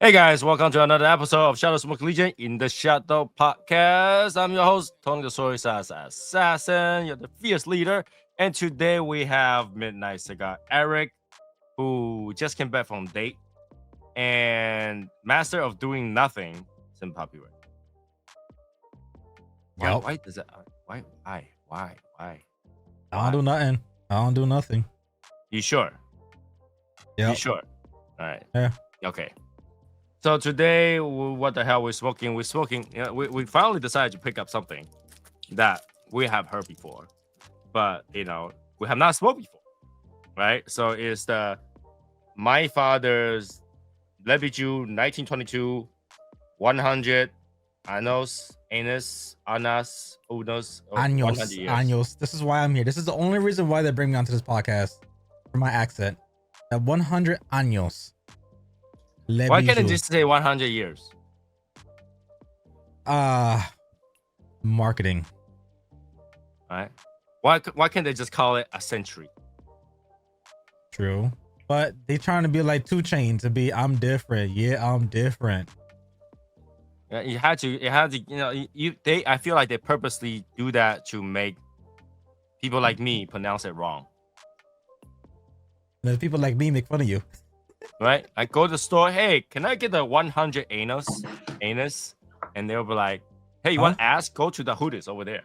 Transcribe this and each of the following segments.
Hey guys, welcome to another episode of shadowsmokerslegion in the Shadow Podcast. I'm your host, Tony the Soysauceassassin. You're the fierce leader. And today we have Midnight Cigar Eric, who just came back from date, and master of doing nothing. Simply. Well, why does that? Why? I don't do nothing. I don't do nothing. You sure? Yeah. You sure? All right. Yeah. Okay. So today, what the hell we're smoking? We're smoking. You know, we finally decided to pick up something that we have heard before, but we have not smoked before, right? So it's my father's LittleGuyCigarShop 1922 100 anos, unos, 100 years. Años. This is why I'm here. This is the only reason why they bring me onto this podcast for my accent. That 100 años. Why can't it just say 100 years? Marketing. All right. Why can't they just call it a century? True. But they trying to be like 2 Chainz to be I'm different. Yeah, I'm different. Yeah, it had to, I feel like they purposely do that to make people like me pronounce it wrong. There's people like me make fun of you. Right? I go to the store, hey, can I get the 100 anus? And they'll be like, hey, you want ass? Go to the Hooters over there.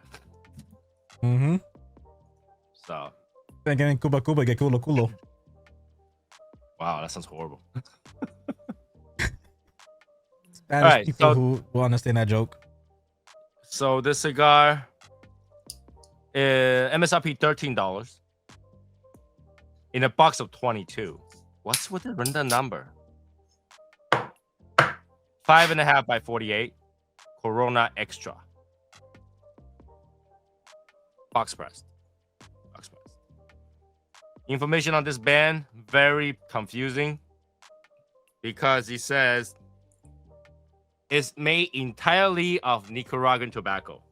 Mm-hmm. So. Then get in Cuba, get culo. Wow, that sounds horrible. Spanish people who will understand that joke. So this cigar is MSRP $13 in a box of 22. What's with the random number? 5.5 by 48. Corona Extra. Box pressed. Information on this band, very confusing. Because it says it's made entirely of Nicaraguan tobacco.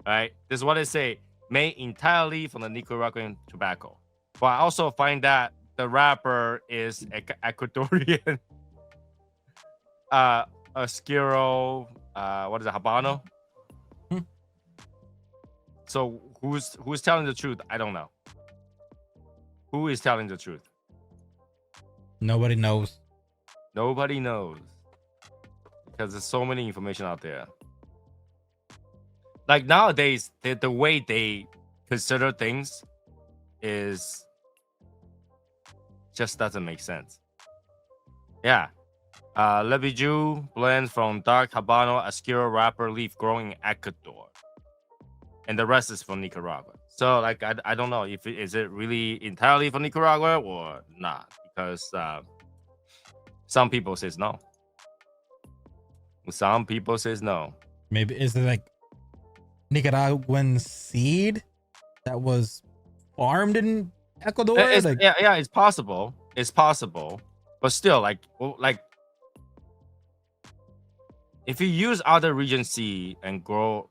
Right? This is what they say. Made entirely from the Nicaraguan tobacco. But I also find that the wrapper is Ecuadorian. Oscuro, what is it, Habano? So who's telling the truth? I don't know. Who is telling the truth? Nobody knows. Nobody knows. Because there's so many information out there. Like nowadays, the way they consider things is just doesn't make sense. Yeah. LittleGuyCigarShop blends from dark Habano Oscuro wrapper leaf growing in Ecuador. And the rest is from Nicaragua. So like I don't know if is it really entirely from Nicaragua or not, because some people says no. Some people says no. Maybe is it like Nicaraguan seed that was farmed in Ecuador? Yeah, it's possible. It's possible, but still, like if you use other region seed and grow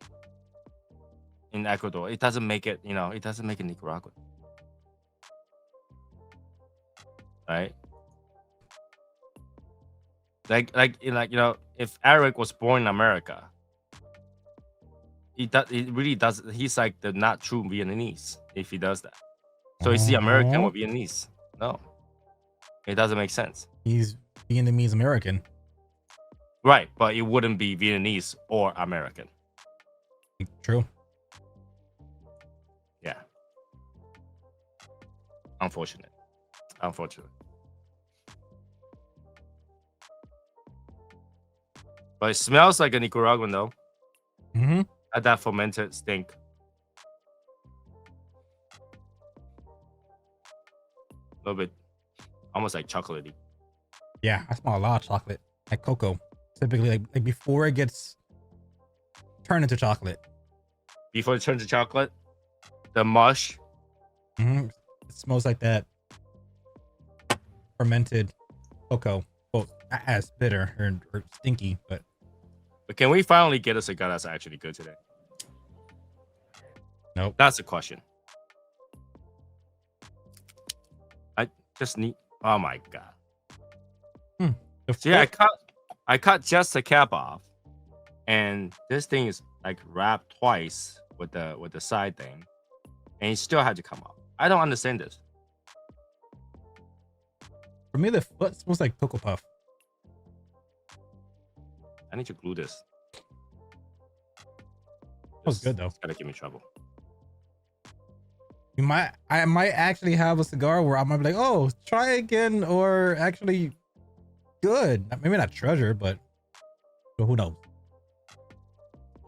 in Ecuador, it doesn't make it. It doesn't make it Nicaraguan, right? If Eric was born in America, it really does. He's like the not true Vietnamese if he does that. So is he American or Vietnamese? No, it doesn't make sense. He's Vietnamese American, right? But it wouldn't be Vietnamese or American. True. Yeah. Unfortunate. But it smells like a Nicaraguan though. Mm-hmm. At that fermented stink. A little bit, almost like chocolatey. Yeah, I smell a lot of chocolate, like cocoa. Typically, like before it gets turned into chocolate. Before it turns to chocolate, the mush. Mm-hmm. It smells like that fermented cocoa. Well, not as bitter or stinky, but can we finally get a cigar that's actually good today? Nope. That's the question. I just need. Oh my god. The See, I foot- cut just the cap off, and this thing is like wrapped twice with the side thing, and it still had to come off. I don't understand this. For me, the foot smells like Cocoa Puff. I need to glue this. That was good though. It's gonna give me trouble. I might actually have a cigar where I might be like, oh, try again, or actually good. Maybe not treasure, but who knows?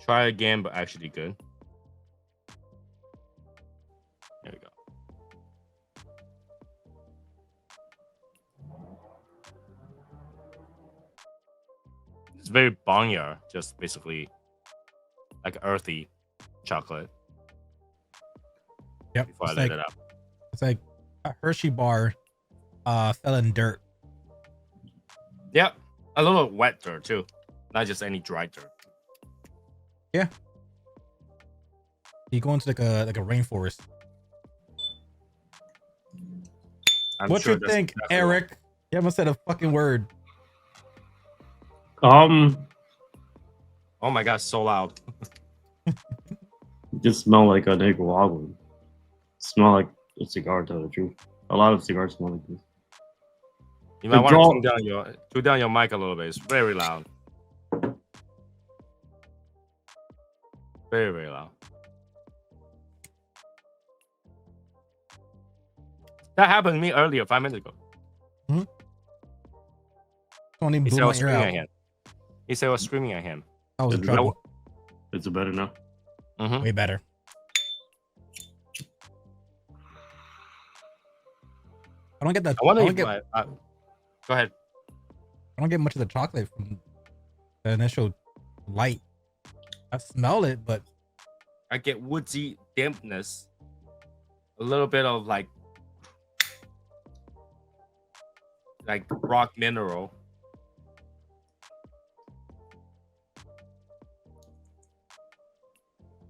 Try again, but actually good. There we go. It's very bonnier, just basically like earthy chocolate. Yep. Before I lit it up. It's like a Hershey bar fell in dirt. Yep. A little wet dirt too. Not just any dry dirt. Yeah. You go into like a rainforest. What sure you that's think, exactly Eric? You haven't said a fucking word. Oh my god, so loud. It just smell like a Nicaragua. Smell like a cigar, to tell the truth. A lot of cigars smell like this. You might The want draw- to tune down your mic a little bit. It's very loud. Very, very loud. That happened to me earlier, 5 minutes ago. Tony He blew said I my was ear screaming out. at him. He said I was screaming at him. I was in Is it trouble. Is it better now? Mm-hmm. Way better. I don't get that. I wonder I if don't get, go ahead. I don't get much of the chocolate from the initial light. I smell it, but I get woodsy dampness. A little bit of like rock mineral.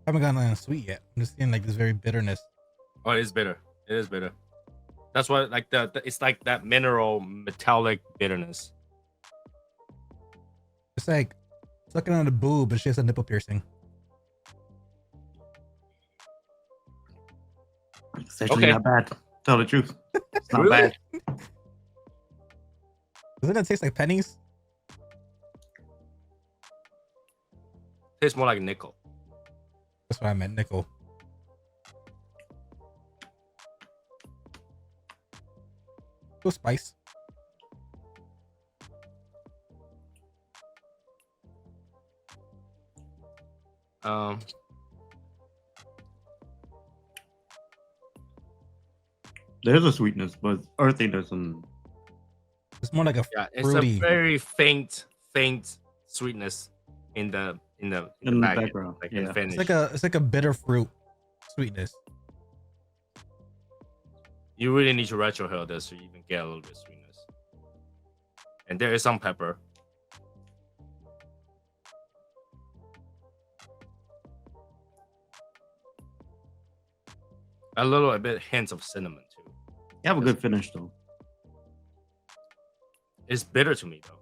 I haven't gotten anything sweet yet. I'm just seeing like this very bitterness. Oh, it is bitter. It is bitter. That's what like it's like that mineral metallic bitterness. It's like sucking on a boob, but she has a nipple piercing. It's actually Okay. not bad. Tell the truth. It's not Really? bad. Doesn't it taste like pennies? Tastes more like nickel. That's what I meant, nickel. Little spice. There's a sweetness, but earthiness and It's more like a Yeah, it's fruity. a very faint sweetness in the in the back, background. like in Yeah. finish. It's like a bitter fruit sweetness. You really need to retrohale this to even get a little bit of sweetness. And there is some pepper. A bit hints of cinnamon too. You have a good finish though. It's bitter to me though.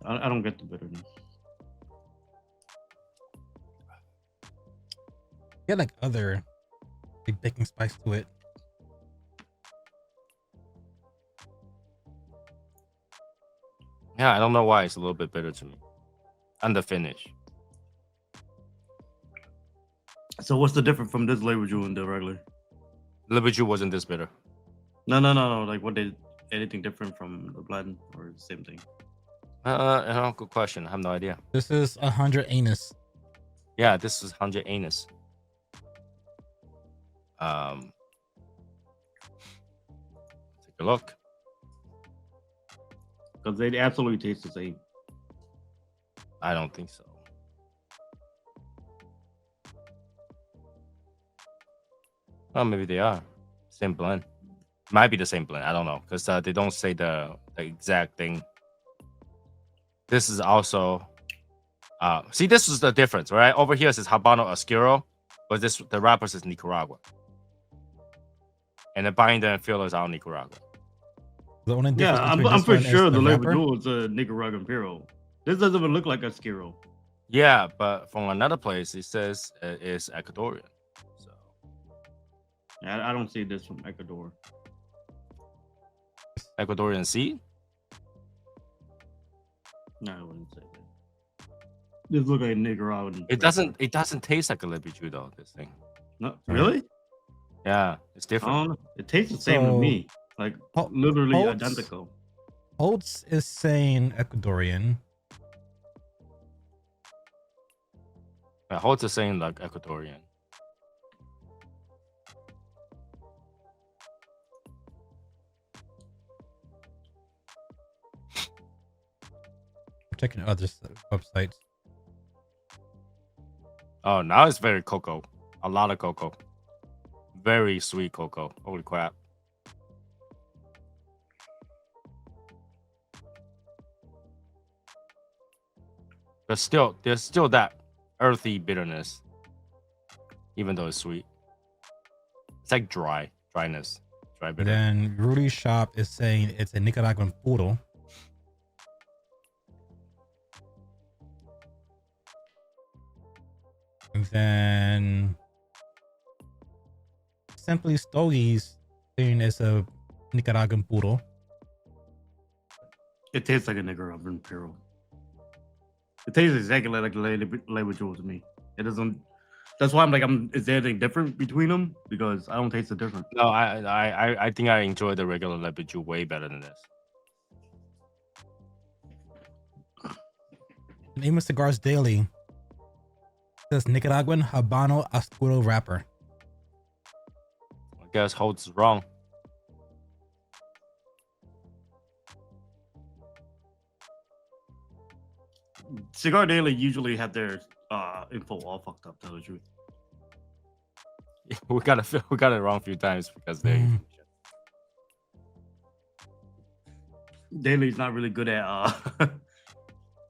I don't get the bitterness. Get like other like baking spice to it. Yeah, I don't know why it's a little bit bitter to me. And the finish. So what's the difference from this label and the regular? Liberty wasn't this bitter. No. Like what did anything different from the blend or the same thing? Good question. I have no idea. This is 100 anise. Yeah, this is 100 anise. Take a look. Because they absolutely taste the same. I don't think so. Oh, maybe they are. Same blend. Might be the same blend. I don't know. Because they don't say the exact thing. This is also... see, this is the difference, right? Over here it says Habano Oscuro. But the wrapper says Nicaragua. And the binder and filler is out Nicaragua. The only Yeah, difference I'm, between I'm this for one sure is the the label wrapper. jewel is a Nicaraguan Imperial. This doesn't even look like a Skiro. Yeah, but from another place it says it's Ecuadorian. So I don't see this from Ecuador. Ecuadorian seed. No, I wouldn't say that. This look like Nicaraguan. It doesn't taste like a Lepichu though. This thing. No, really? Yeah, it's different. It tastes the same to So, me. Like literally Holtz- identical. Holtz is saying Ecuadorian. Holtz is saying like Ecuadorian. I'm checking other websites. Oh, now it's very cocoa. A lot of cocoa. Very sweet cocoa. Holy crap. There's still that earthy bitterness, even though it's sweet. It's like dryness, dry bitter. Then Rudy's Shop is saying it's a Nicaraguan puro. And then Simply Stogies saying it's a Nicaraguan puro. It tastes like a Nicaraguan Imperial. It tastes exactly like the label jewel to me. It doesn't. That's why I'm like, is there anything different between them? Because I don't taste the difference. No, I think I enjoy the regular Lepichu way better than this. And even CigarsDaily says Nicaraguan Habano Oscuro wrapper. I guess Holtz is wrong. Cigar Daily usually have their info all fucked up. Tell the truth. we got it wrong a few times because they. Daily's not really good at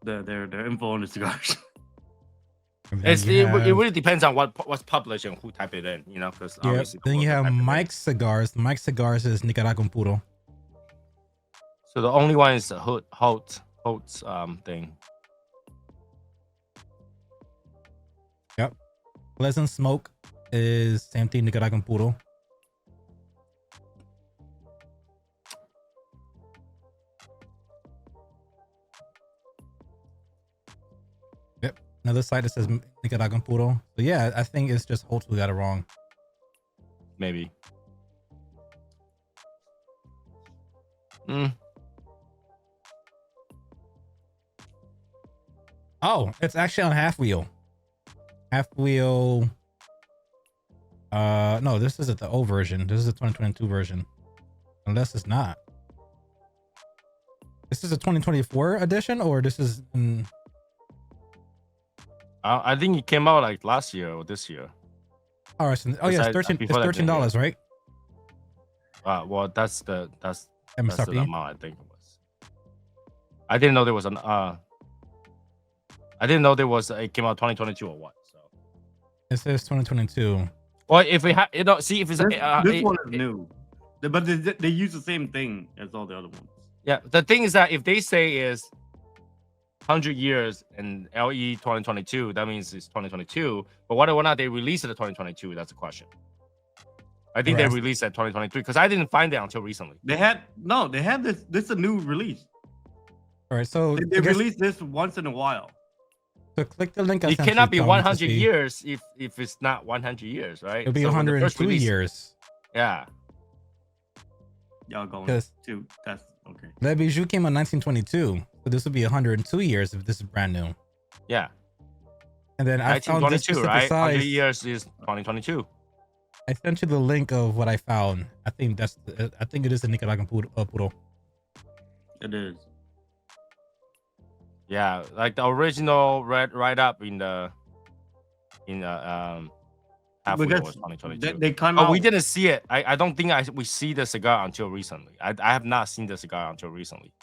their info on the cigars. It really depends on what's published and who type it in, you know. Because yeah, then you have Mike's Cigars. Mike's Cigars is Nicaraguan puro. So the only one is the Holtz thing. Yep. Pleasant Smoke is same thing, Nicaraguan puro. Yep. Another site that says Nicaraguan puro. So yeah, I think it's just Holtz who got it wrong. Maybe. Oh, it's actually on Half Wheel. Half Wheel. No, this isn't the old version. This is the 2022 version. Unless it's not. This is a 2024 edition, or this is. I think it came out like last year or this year. All right. So, oh yeah, it's $13, right? Well, that's the MSRP. amount I think it was. I didn't know there was an I didn't know there was it came out 2022 or what. So it says 2022. Well, if we have, see if it's this one is new, but they use the same thing as all the other ones. Yeah, the thing is that if they say is 100 years in LE 2022, that means it's 2022. But whether or not they release it in 2022, that's a question. I think they released it in 2023 because I didn't find it until recently. They had this. This is a new release. All right, so they released this once in a while. So click the link. It cannot be 100 years if it's not 100 years, right? It'll be 102 years. Yeah. Y'all going to that's okay. Le Bijou came in 1922, so this would be 102 years if this is brand new. Yeah. And then I found this 1922, right? size. 100 years is 2022. I sent you the link of what I found. I think it is a Nicaraguan puro. It is. Yeah, like the original write up in the halfway was 2022. They come out. We didn't see it. I don't think we see the cigar until recently. I have not seen the cigar until recently.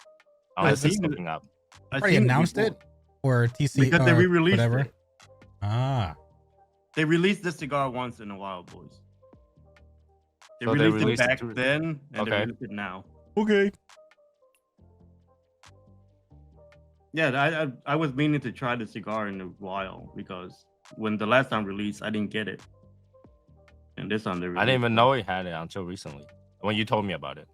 Unless it's looking up. I already announced it or TC because they re-released whatever. it. They released this cigar once in a while, boys. They released it back then, and they released it now. Okay. Yeah, I was meaning to try the cigar in a while because when the last time released, I didn't get it, and this time they released. I didn't even know he had it until recently when you told me about it.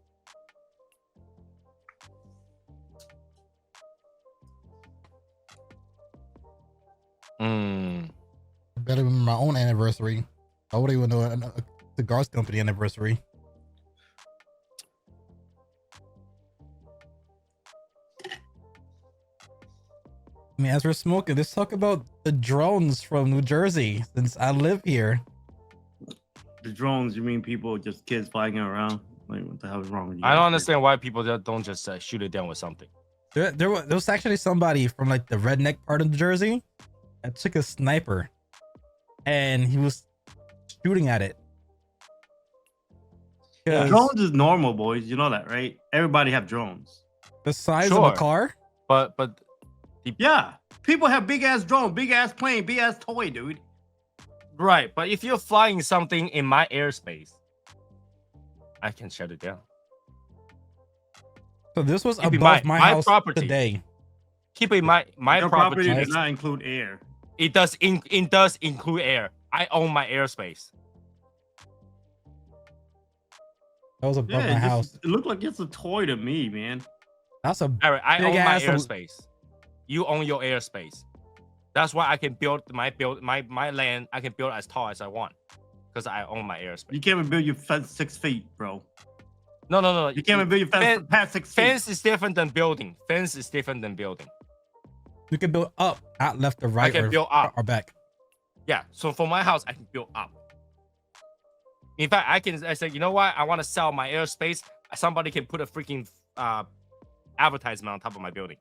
Better than my own anniversary. I wouldn't even know a cigars company anniversary. I mean, as we're smoking, let's talk about the drones from New Jersey, since I live here. The drones, you mean people, just kids flying around? Like, what the hell is wrong with you? I don't understand why people don't just shoot it down with something. There was actually somebody from like the redneck part of New Jersey that took a sniper and he was shooting at it. Yeah, drones is normal, boys. You know that, right? Everybody have drones. The size of a car? But yeah, people have big ass drone, big ass plane, big ass toy, dude. Right, but if you're flying something in my airspace, I can shut it down. So this was above my house property today. Keep in mind, my property does not include air. It does include air. I own my airspace. That was above my house. It looked like it's a toy to me, man. That's a Eric, I own my airspace. You own your airspace. That's why I can build my land. I can build as tall as I want because I own my airspace. You can't even build your fence 6 feet, bro. No. You can't even build your fence past 6 feet. Fence is different than building. Fence is different than building. You can build up, not left or right. I can build up or back. Yeah. So for my house, I can build up. In fact, I say, you know what? I want to sell my airspace. Somebody can put a freaking advertisement on top of my building.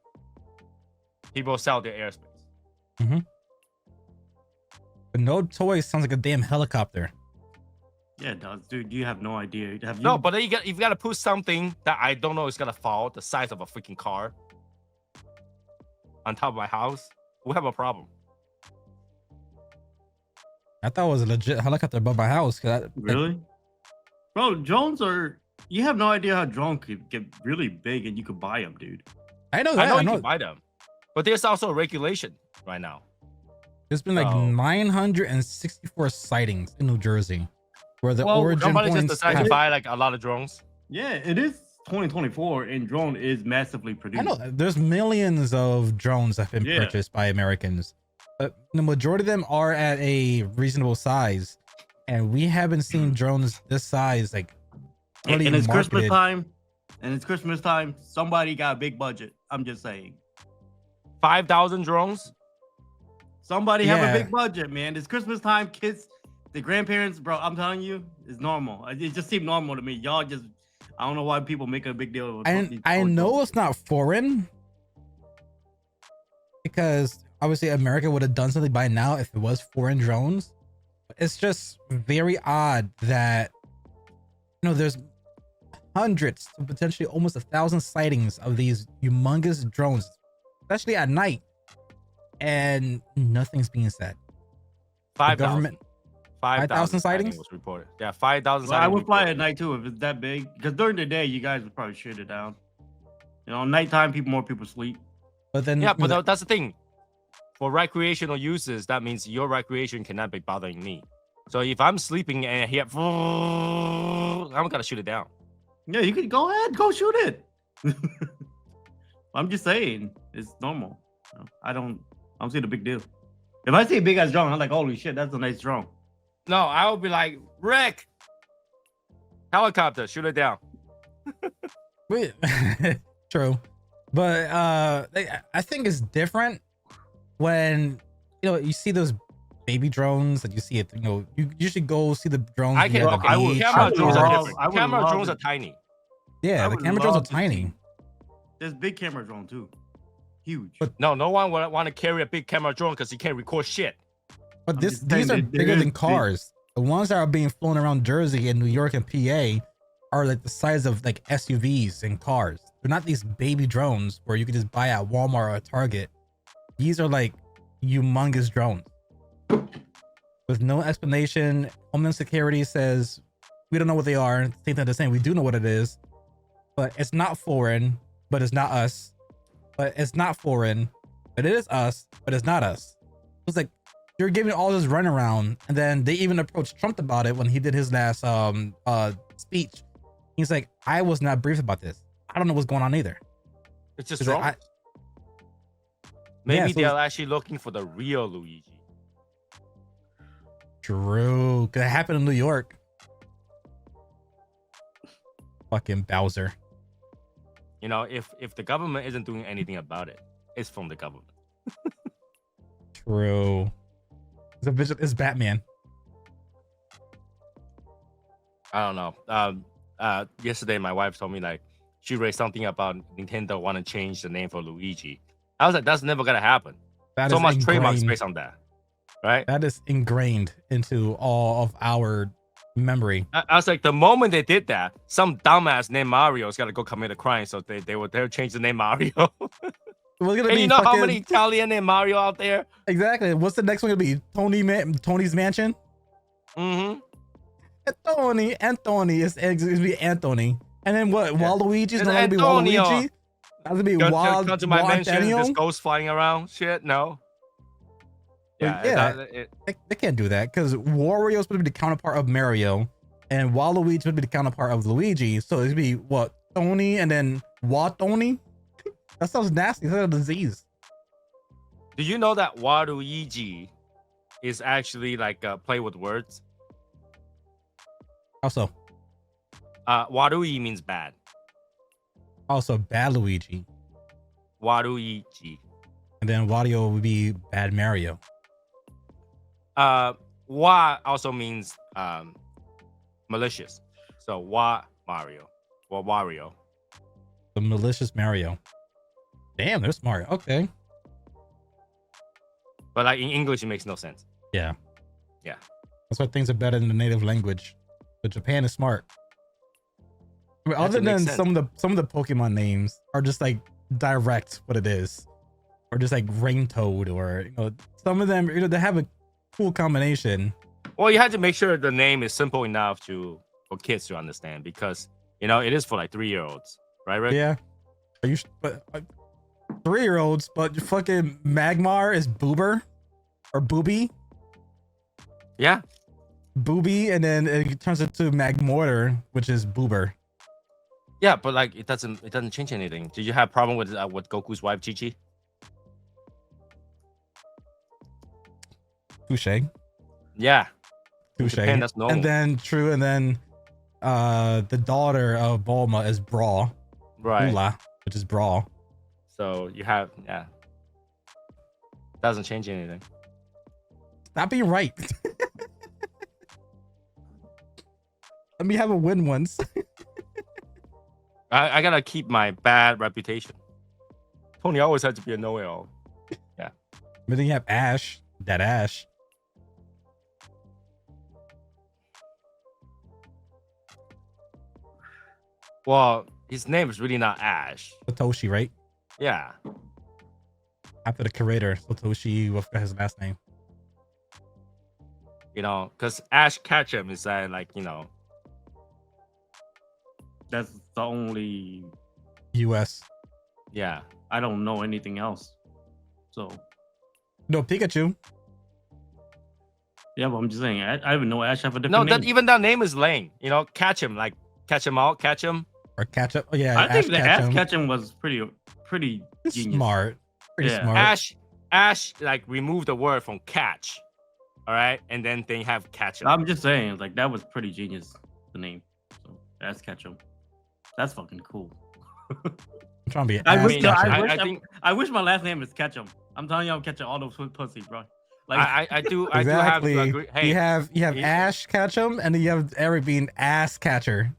People sell their airspace. But no toy sounds like a damn helicopter. Yeah, it does, dude. You have no idea. No, but then you've got to put something that I don't know is gonna fall the size of a freaking car on top of my house. We have a problem. I thought it was a legit helicopter above my house. Really? Bro, drones are... You have no idea how drones could get really big and you could buy them, dude. I know that. I know you can buy them. But there's also a regulation right now. There's been like 964 sightings in New Jersey where the origin somebody points... just decided to buy like a lot of drones. Yeah, it is 2024 and drone is massively produced. I know there's millions of drones that have been purchased by Americans. But the majority of them are at a reasonable size. And we haven't seen drones this size like really and it's Christmas time. And it's Christmas time. Somebody got a big budget. I'm just saying. 5,000 drones? Somebody have a big budget, man. It's Christmas time. Kids, the grandparents, bro, I'm telling you, it's normal. It just seemed normal to me. Y'all just, I don't know why people make a big deal of it. And I know it's not foreign because obviously America would have done something by now if it was foreign drones. It's just very odd that, there's hundreds, potentially almost 1,000 sightings of these humongous drones, especially at night, and nothing's being said. 5,000. 5,000 sightings was reported. Yeah, 5,000 sightings. I would fly at night too if it's that big. Because during the day, you guys would probably shoot it down. Nighttime, more people sleep. But then, but that's the thing. For recreational uses, that means your recreation cannot be bothering me. So if I'm sleeping and I hear, I'm gonna shoot it down. Yeah, you can go ahead, go shoot it. I'm just saying, it's normal. I don't see the big deal. If I see a big ass drone, I'm like, holy shit, that's a nice drone. No, I would be like, Rick, helicopter, shoot it down. Wait, true, but I think it's different when you see those baby drones that you see it. You usually go see the drones. Camera drones are different. Camera drones are tiny. Yeah, the camera drones are tiny. There's big camera drone too. Huge. But no one would want to carry a big camera drone because you can't record shit. But these are bigger than cars. The ones that are being flown around Jersey and New York and PA are like the size of like SUVs and cars. They're not these baby drones where you can just buy at Walmart or Target. These are like humongous drones with no explanation. Homeland Security says we don't know what they are. Same thing they're saying we do know what it is, but it's not foreign, but it's not us. but it's not foreign. But it is us, but it's not us. It's like you're giving all this runaround, and then they even approached Trump about it when he did his last speech. He's like, I was not briefed about this. I don't know what's going on either. It's just wrong. Like, Maybe so they're actually looking for the real Luigi. True. Cause it happened in New York. Fucking Bowser. You know, if the government isn't doing anything about it, it's from the government. True. It's Batman. I don't know. Yesterday my wife told me like she read something about Nintendo want to change the name for Luigi. I was like, that's never gonna happen. That so is much trademark ingrained. space on that, right? That is ingrained into all of our memory. I was like, the moment they did that, some dumbass named Mario is gonna go commit a crime, so they'll change the name Mario. What's gonna And be you know fucking... how many Italian named Mario out there? Exactly. What's the next one gonna be? Tony's Mansion? Mm-hmm. Anthony is gonna be Anthony. And then what? Yeah. Waluigi's It's not gonna be Antonio. Waluigi? That's gonna be Come to my mansion, Antonio? there's ghosts flying around. Shit, no. Yeah, They can't do that because Wario's supposed to be the counterpart of Mario, and Waluigi's supposed to be the counterpart of Luigi. So it'd be what? Tony and then Tony? That sounds nasty. That's a disease. Do you know that Waluigi is actually like play with words? Also, Warui means bad. Bad Luigi. Waluigi. And then Wario would be bad Mario. Wa also means malicious. So Wa Mario or Wario. The malicious Mario. Damn, they're smart. Okay. But like in English, it makes no sense. Yeah. Yeah. That's why things are better in the native language. But Japan is smart. I mean, other than some of the Pokemon names are just like direct what it is, or just like Rain Toad, or some of them they have a cool combination. Well, you have to make sure the name is simple enough for kids to understand because it is for like 3-year-olds, right, Rick? Yeah. Are you? But 3-year-olds, but fucking Magmar is Boober or Booby. Yeah. Booby, and then it turns into Magmortar, which is Boober. Yeah, but like it doesn't change anything. Did you have a problem with Goku's wife Chi-Chi? Touche. Yeah. Touche. Japan, that's normal. And then the daughter of Bulma is Brawl. Right. Ula, which is Brawl. So you have doesn't change anything. Stop being right. Let me have a win once. I gotta keep my bad reputation. Tony always had to be a know-it-all. Yeah. But then you have Ash. That Ash. Well, his name is really not Ash. Satoshi, right? Yeah. After the creator, Satoshi, what's his last name? Because Ash Ketchum is That's the only. US. Yeah. I don't know anything else. So. No, Pikachu. Yeah, but I'm just saying. I even know Ash have a different name. Even that name is lame. Catch him, like catch him out, catch him. Or Ketchup. Oh, yeah. I think the Ash Ketchum was pretty genius. Smart. Pretty smart. Ash like remove the word from catch. All right, and then they have Ketchum. I'm just saying, like that was pretty genius. The name. So Ash Ketchum. That's fucking cool. I'm trying to be. I wish my last name is Ketchum. I'm telling you, I'm catching all those pussy, bro. Like I do exactly. have to agree. Hey, you have Ash Ketchum, and then you have Eric being Ass Catcher.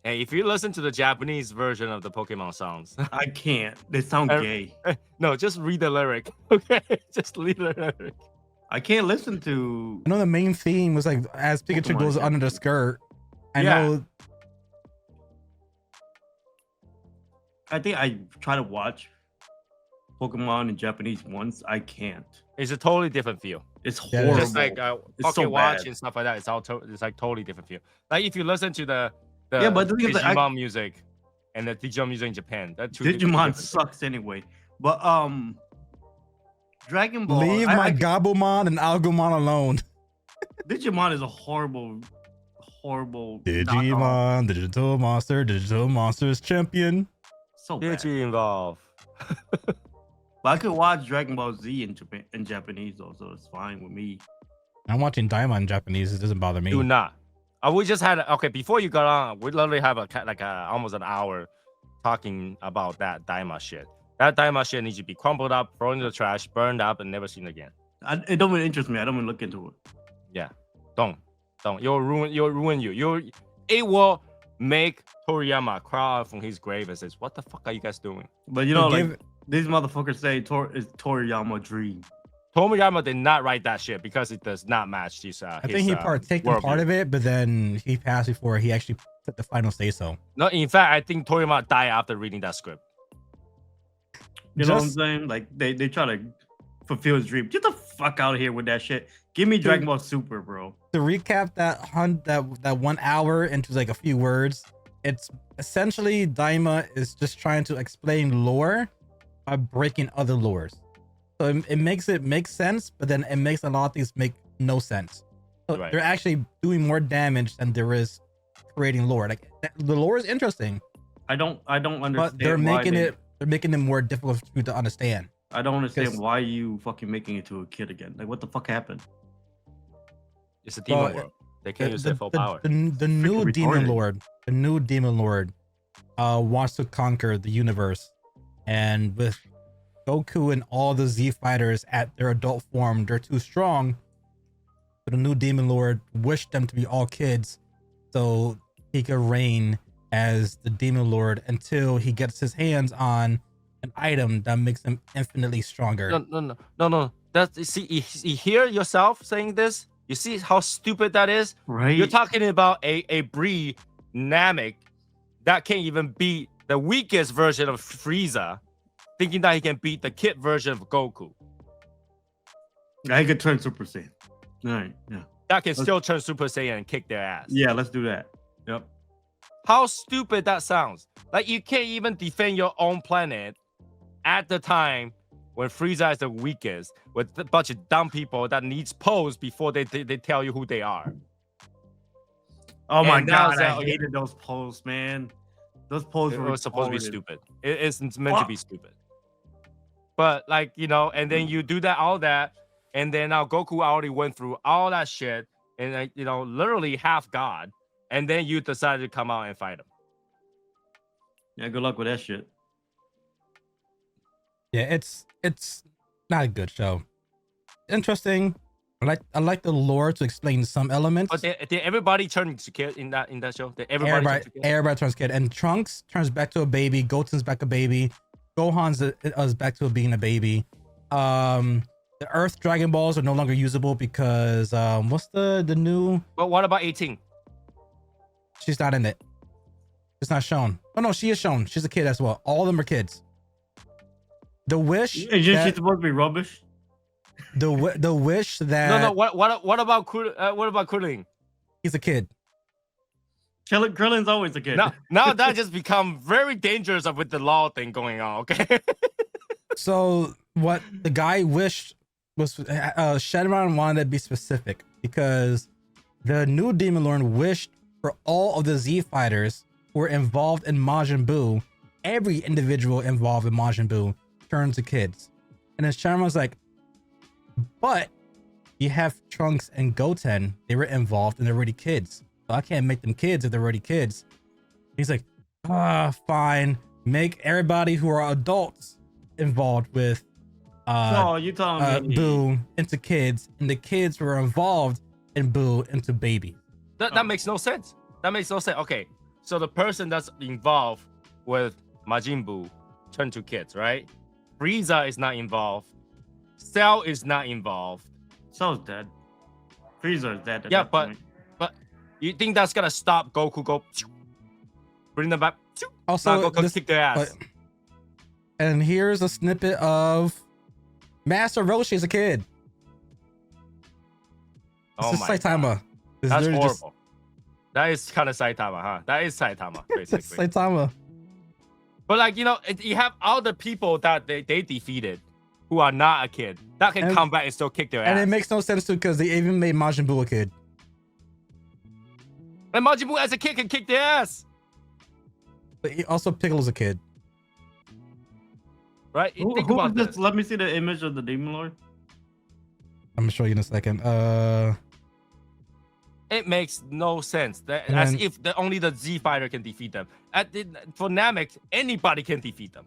Hey, if you listen to the Japanese version of the Pokemon songs, I can't. They sound gay. No, just read the lyric. Okay, just read the lyric. I can't listen to. I know the main theme was like as Pikachu Pokemon goes shit. under the skirt. I know. I think I try to watch Pokemon in Japanese once. I can't. It's a totally different feel. It's Yeah, horrible. Just like It's Pocket so Watch bad. and stuff like that. It's like totally different feel. Like if you listen to the Yeah, but the thing is, Digimon music, and the Digimon music in Japan. That Digimon sucks anyway. But Dragon Ball. Leave my Gabumon and Agumon alone. Digimon is a horrible. Digimon, Digital Monsters champion. So bad. Digi involve. But I could watch Dragon Ball Z in Japanese though, so it's fine with me. I'm watching Daima in Japanese. It doesn't bother me. Do not. We just had before you got on, we literally have almost an hour talking about that Daima shit. That Daima shit needs to be crumpled up, thrown in the trash, burned up, and never seen again. It don't really interest me. I don't even look into it. Yeah, don't. You'll ruin you. It will make Toriyama cry out from his grave and says, "What the fuck are you guys doing?" But these motherfuckers say it's Toriyama dream. Toriyama did not write that shit because it does not match his. I think he partaken part of it, but then he passed before he actually took the final say so. No, in fact, I think Toriyama died after reading that script. You know what I'm saying? Like they try to fulfill his dream. Get the fuck out of here with that shit. Give me Dragon Ball Super, bro. To recap that 1 hour into like a few words, it's essentially Daima is just trying to explain lore by breaking other lores. So it makes it make sense, but then it makes a lot of things make no sense. So they're actually doing more damage than there is creating lore. Like the lore is interesting. I don't understand. But they're making it more difficult for you to understand. I don't understand why you fucking making it to a kid again. Like what the fuck happened? It's a demon world. They can't use their full power. The new demon lord, wants to conquer the universe, and with Goku and all the Z fighters at their adult form, they're too strong. But the new demon lord wished them to be all kids, so he could reign as the demon lord until he gets his hands on an item that makes him infinitely stronger. No. You hear yourself saying this? You see how stupid that is? Right. You're talking about a breed Namek that can't even beat the weakest version of Frieza, thinking that he can beat the kid version of Goku. I could turn Super Saiyan. All right, yeah. That can still turn Super Saiyan and kick their ass. Yeah, let's do that. Yep. How stupid that sounds. Like you can't even defend your own planet at the time when Frieza is the weakest, with a bunch of dumb people that needs pose before they tell you who they are. Oh my god, I hated those posts, man. Those posts were supposed to be stupid. It's meant to be stupid. But like, and then you do all that, and then now Goku already went through all that shit, and literally half god, and then you decided to come out and fight him. Yeah, good luck with that shit. Yeah, it's not a good show. Interesting. I like the lore to explain some elements. But did everybody turn to kid in that show? Everybody turns kid, and Trunks turns back to a baby. Goten's back a baby. Gohan's is back to being a baby. The Earth Dragon Balls are no longer usable because what's the new? But what about 18? She's not in it. It's not shown. Oh no, she is shown. She's a kid as well. All of them are kids. The wish. Is she supposed to be rubbish? The wish that no. What about Krillin? He's a kid. Krillin's always a kid. Now that just become very dangerous with the law thing going on. Okay. So what the guy wished was Shenron wanted to be specific because the new Demon Lord wished for all of the Z fighters who were involved in Majin Buu, every individual involved in Majin Buu turned to kids. And then Shenron's like, but you have Trunks and Goten, they were involved and they're already kids. So I can't make them kids if they're already kids. He's like, fine. Make everybody who are adults involved with you telling me Boo into kids, and the kids who are involved in Boo into baby. That makes no sense. That makes no sense. Okay, so the person that's involved with Majin Buu turned to kids, right? Frieza is not involved. Cell is not involved. Cell's dead. Frieza is dead. Yeah, but you think that's gonna stop Goku? Bring them back. Also, Goku kick their ass. And here's a snippet of Master Roshi as a kid. Oh this my is Saitama. God. That's horrible. That is kind of Saitama, huh? That is Saitama, basically. Saitama. But like, you know, you have all the people that they defeated who are not a kid that can come back and still kick their ass. And it makes no sense too because they even made Majin Buu a kid. And Majin Buu as a kid can kick their ass. But also Piccolo's a kid. Right? Who is this? Let me see the image of the Demon Lord. I'm gonna show you in a second. It makes no sense. As if only the Z fighter can defeat them. For Namek, anybody can defeat them.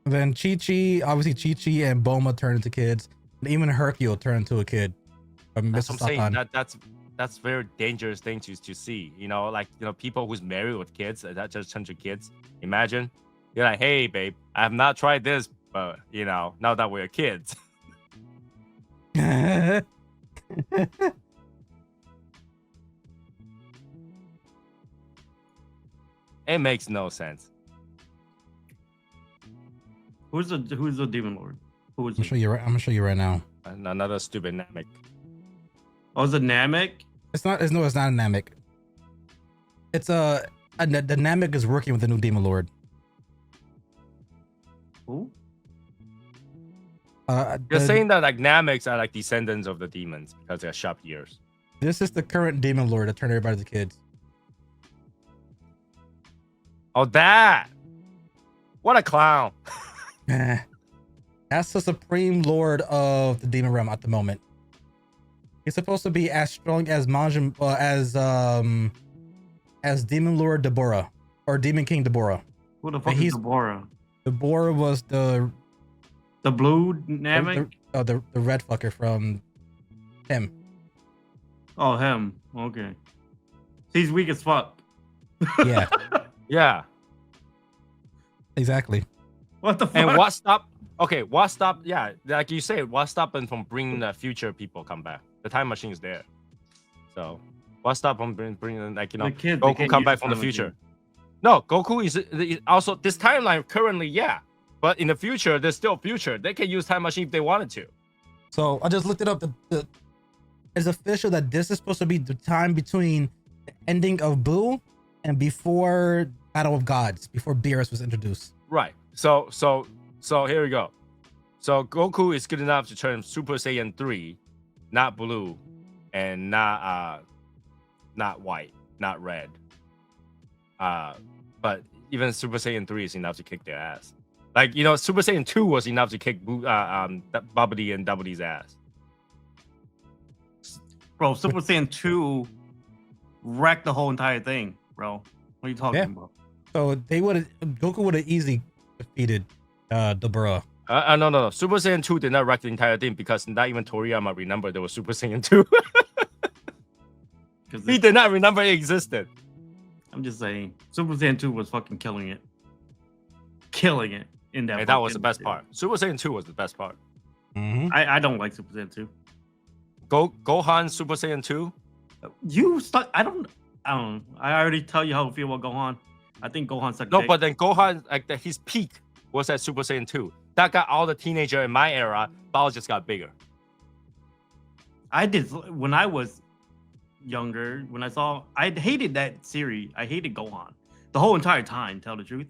Then Chi-Chi, obviously Chi-Chi and Bulma turn into kids. And even Hercule turned into a kid. That's what I'm saying. That's very dangerous thing to see. You know, like, you know, people who's married with kids, that just 100 kids. Imagine. You're like, hey, babe, I have not tried this, but, you know, now that we're kids. It makes no sense. Who's the Demon Lord? Who is I'm gonna show you right now. Another stupid Namek. Oh, is it Namek? It's not a Namek. It's the Namek is working with the new Demon Lord. Who? You're saying that like Nameks are like descendants of the demons because they're sharp ears. This is the current Demon Lord that turned everybody to kids. Oh, that! What a clown! That's the Supreme Lord of the Demon Realm at the moment. He's supposed to be as strong as as Demon Lord Deborah or Demon King Deborah. Who the fuck is Deborah? Deborah was the blue Namek? The red fucker from him. Oh, him. Okay. He's weak as fuck. Yeah. Yeah. Exactly. What the fuck? And what stopped? Okay, what stopped? Yeah, like you say, what stopped them from bringing the future people come back? The time machine is there. So, what stopped them bringing, like, you know, Goku come back from the future? No, Goku is also this timeline currently, yeah. But in the future, there's still future. They can use time machine if they wanted to. So I just looked it up. It's official that this is supposed to be the time between the ending of Buu and before Battle of Gods, before Beerus was introduced. Right. So here we go. So Goku is good enough to turn Super Saiyan 3, not blue, and not white, not red. But even Super Saiyan 3 is enough to kick their ass. Like, you know, Super Saiyan 2 was enough to kick Babidi and Doubledy's ass. Bro, Super Saiyan 2 wrecked the whole entire thing, bro. What are you talking about? So Goku would have easily defeated Deborah. No. Super Saiyan 2 did not wreck the entire thing because not even Toriyama remembered there was Super Saiyan 2. He did not remember it existed. I'm just saying, Super Saiyan 2 was fucking killing it. Killing it in that. And that was the best part. Super Saiyan 2 was the best part. Mm-hmm. I don't like Super Saiyan 2. Gohan Super Saiyan 2? You stuck. I don't. I already tell you how I feel about Gohan. I think Gohan sucked. No, but then Gohan, like his peak was at Super Saiyan 2. That got all the teenager in my era. Bao just got bigger. I did when I was younger. I hated that series. I hated Gohan the whole entire time. Tell the truth.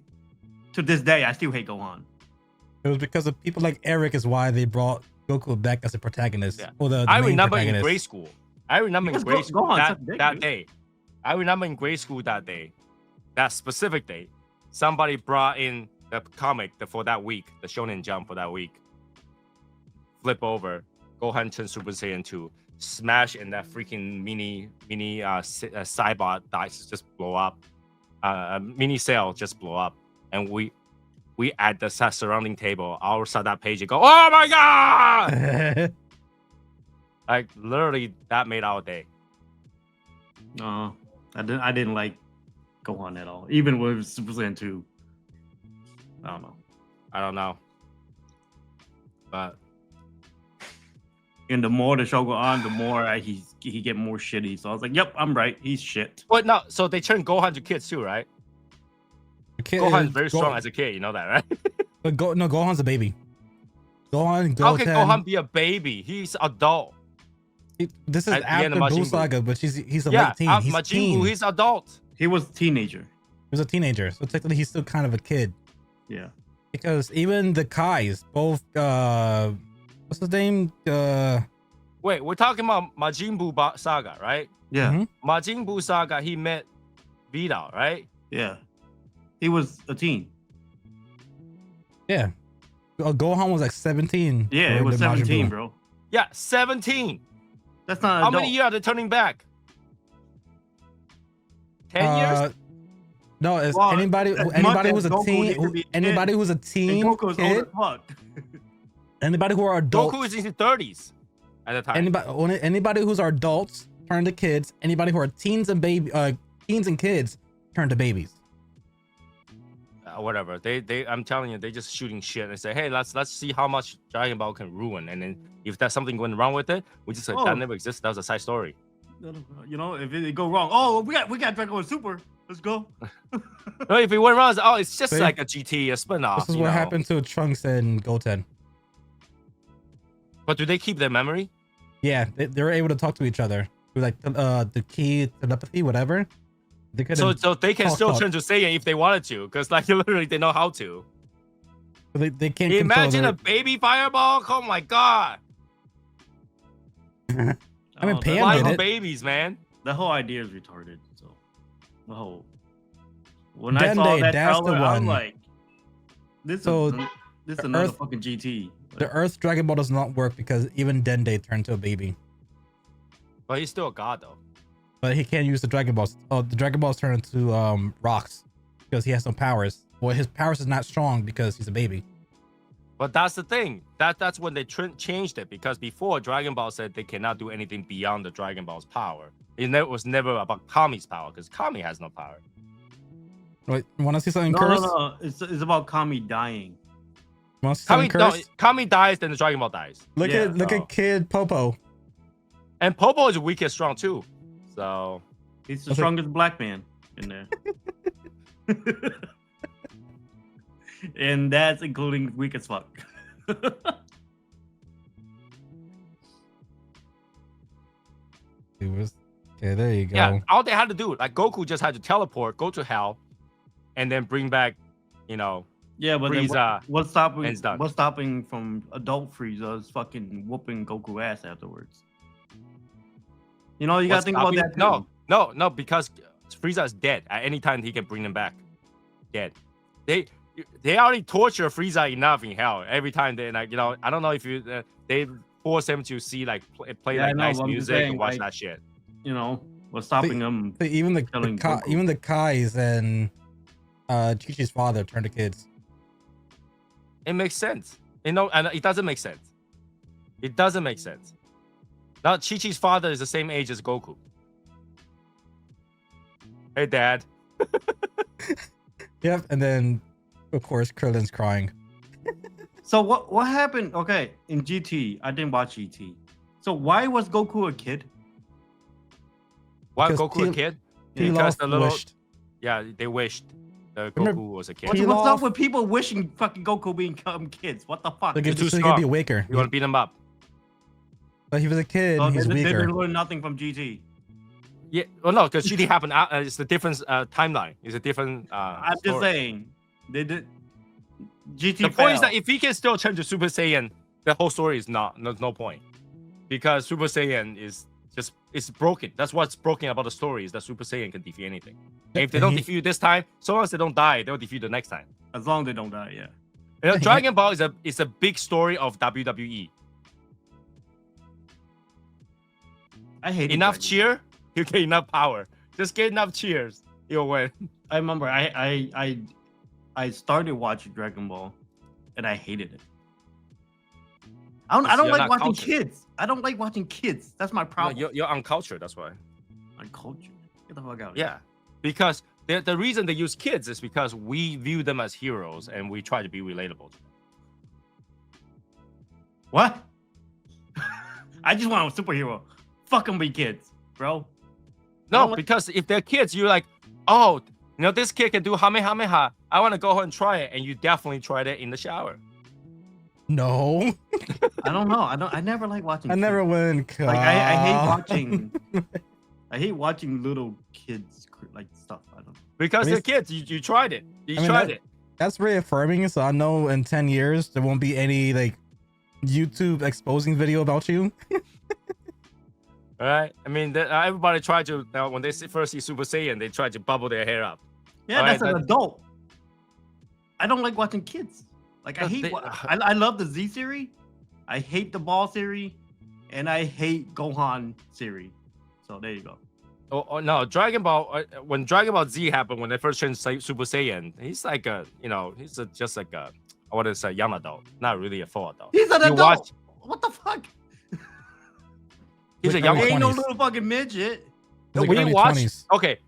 To this day, I still hate Gohan. It was because of people like Eric is why they brought Goku back as a protagonist. Yeah. Or the I main remember protagonist. in grade school. I remember in grade school that day. I remember in grade school that day, that specific day, somebody brought in the comic for that week, the Shonen Jump for that week. Flip over, Gohan turns Super Saiyan 2, smash, and that freaking mini Cybot dice just blow up. Mini Cell just blow up. And we at the surrounding table, all saw that page and go, oh my god! Like literally, that made our day. No, I didn't like Gohan at all. Even with Super Saiyan 2. I don't know. But and the more the show go on, the more he get more shitty. So I was like, yep, I'm right. He's shit. But no, so they turned Gohan to kids too, right? Gohan's very strong as a kid, you know that, right? But Gohan's a baby. How can Gohan be a baby? He's adult. This is after Buu Saga, but he's a late teen. Majin Buu, he's adult. He was a teenager. He was a teenager, so technically he's still kind of a kid. Yeah. Because even the Kais, both what's his name? Wait, we're talking about Majin Buu Saga, right? Yeah. Mhm. Majin Buu Saga, he met Vidal, right? Yeah. He was a teen. Yeah. Gohan was like 17. Yeah, it for was the Majin 17, Buu. bro. Yeah, 17. That's not an How adult. many years are they turning back? 10 years? No, it's Well, anybody as much who's as a Goku teen, needs to be a kid, anybody who's a And teen Goku's old as kid, fuck. anybody who are adults, Goku is in his 30s at the time. anybody who's are adults turn to kids. Anybody who are teens and kids turn to babies. Whatever. I'm telling you, they just shooting shit and say, hey, let's see how much Dragon Ball can ruin. And then if there's something going wrong with it, we just like that never exists. That was a side story. You know, if it go wrong, oh, we got Dragon Ball Super. Let's go. No, if it went wrong, it's just See? like a GT, a spin-off. This is what happened to Trunks and Goten. But do they keep their memory? Yeah, they were able to talk to each other with like the key telepathy, whatever. They could. So they can still turn to Saiyan if they wanted to, because like literally they know how to. They can't Imagine control a baby fireball. Oh my god! I mean, Pam Flying did it. babies, man. The whole idea is retarded. So the whole when Dende, I saw that that's the trailer, I'm one. like, this is another fucking GT. The Earth Dragon Ball does not work because even Dende turned to a baby. But he's still a god, though. But he can't use the Dragon Balls. Oh, the Dragon Balls turn into rocks because he has no powers. Well, his powers is not strong because he's a baby. But that's the thing. That's when they changed it, because before Dragon Ball said they cannot do anything beyond the Dragon Ball's power. It was never about Kami's power, because Kami has no power. Wait, you want to see something No, cursed? no. It's about Kami dying. You want to see something cursed? Kami dies, then the Dragon Ball dies. Look at Kid Popo. And Popo is weak and strong too. So He's the strongest black man in there. And that's including weak as fuck. Okay, there you go. yeah, all they had to do, like Goku just had to teleport, go to hell, and then bring back, Yeah, but then Frieza. what's stopping? and it's done. What's stopping from adult Frieza's fucking whooping Goku ass afterwards? You know, you gotta What's think about that. stopping- Too. No, because Frieza is dead. At any time he can bring them back. Dead. They already torture Frieza enough in hell. Every time they I don't know if they force him to see play Yeah, I know, nice but I'm just music saying, and watch like, that shit. You know, what's stopping them? So even the killing Goku. even the Kais and Chi-Chi's father turned to kids. It makes sense. And it doesn't make sense. It doesn't make sense. Now Chi-Chi's father is the same age as Goku. Hey, Dad. Yep, and then of course Krillin's crying. So what happened? Okay, in GT, I didn't watch GT. So why was Goku a kid? Why Because Goku a kid? Pilaf Because the little wished. yeah, they wished Goku Remember- was a kid. What's Pilaf- up with people wishing fucking Goku become kids? What the fuck? Like, He's too so he could be strong. weaker. You want to beat him up? But he was a kid. So He's they weaker. didn't learn nothing from GT. Yeah. Well, no, because GT happened. It's a different timeline. It's a different. I'm just story. saying they did. GT. The point is that if he can still turn to Super Saiyan, the whole story is no point, because Super Saiyan is just it's broken. That's what's broken about the story, is that Super Saiyan can defeat anything. And if they don't defeat you this time, so long as they don't die, they'll defeat you the next time. as long as they don't die, yeah. Dragon Ball is a big story of WWE. I hate Enough cheer, you get enough power. Just get enough cheers, you'll win. I remember I started watching Dragon Ball, and I hated it. I don't You're like not watching cultured. kids. I don't like watching kids. That's my No, problem. you're uncultured. That's why. My culture. Get the fuck out of here. Yeah, because the reason they use kids is because we view them as heroes and we try to be relatable to them. What? I just want a superhero. Fuck them be kids, bro. No, because if they're kids, you're like, oh, this kid can do Hamehameha. I want to go ahead and try it, and you definitely tried it in the shower. No, I don't know. I never like watching. I kids. never went. Like I hate watching. I hate watching little kids like stuff. I don't know. Because I mean, they're kids. You tried it. You I mean, tried it. That's reaffirming. So I know in 10 years there won't be any like YouTube exposing video about you. All right. I mean, everybody tried to when they first see Super Saiyan, they try to bubble their hair up. Yeah, All that's right, an adult. I don't like watching kids. Like I hate. I love the Z series. I hate the Ball series, and I hate Gohan series. So there you go. Oh no, Dragon Ball. When Dragon Ball Z happened, when they first turned Super Saiyan, he's like he's just like I want to say young adult, not really a full adult. He's an adult. What the fuck? He's a young. Ain't no little fucking midget. Like we watched. 20s. Okay,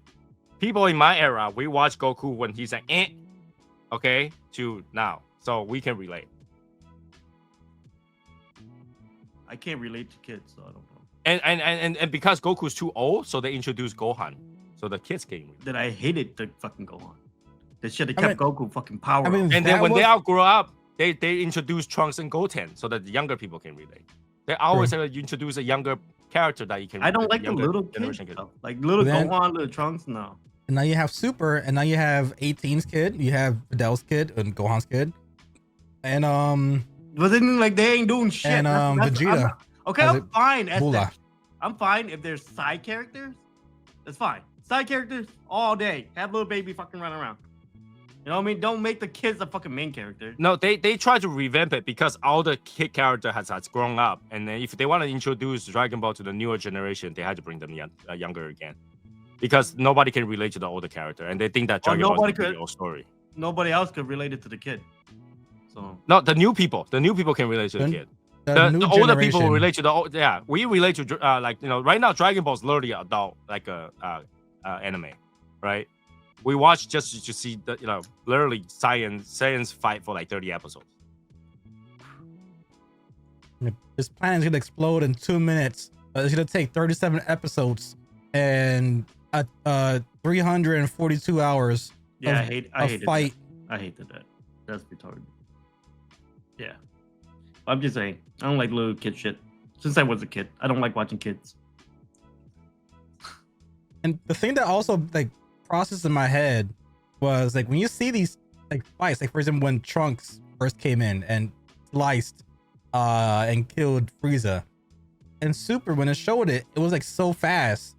people in my era, we watched Goku when he's like, okay, to now, so we can relate. I can't relate to kids, so I don't know. And because Goku's too old, so they introduced Gohan, so the kids can relate. That I hated the fucking Gohan. They should have kept Goku fucking power. And then when they outgrow up, they introduce Trunks and Goten so that the younger people can relate. They always say that you introduce a younger character that you can. I don't like the little kids, like little Gohan, little Trunks. No. And now you have Super, and now you have 18's kid, you have Vidal's kid, and Gohan's kid, and But then like they ain't doing shit. And Vegeta. I'm fine. I'm fine if there's side characters. That's fine. Side characters all day. Have little baby fucking run around. You know what I mean? Don't make the kids the fucking main character. No, they try to revamp it because all the kid character has grown up, and then if they want to introduce Dragon Ball to the newer generation, they had to bring them younger again, because nobody can relate to the older character, and they think that Dragon Ball is the old story. Nobody else could relate it to the kid. So no, the new people can relate to the kid. The older people relate to the old. Yeah, we relate to right now Dragon Ball is literally adult like a anime, right? We watch just to see the literally science fight for like 30 episodes. This planet is gonna explode in 2 minutes. It's gonna take 37 episodes and 342 hours. Yeah, I hated fight. That. I hated that. That's retarded. Yeah, I'm just saying. I don't like little kid shit. Since I was a kid, I don't like watching kids. And the thing that also like processed in my head was like when you see these like fights, like for example when Trunks first came in and sliced and killed Frieza, and Super when it showed it, it was like so fast.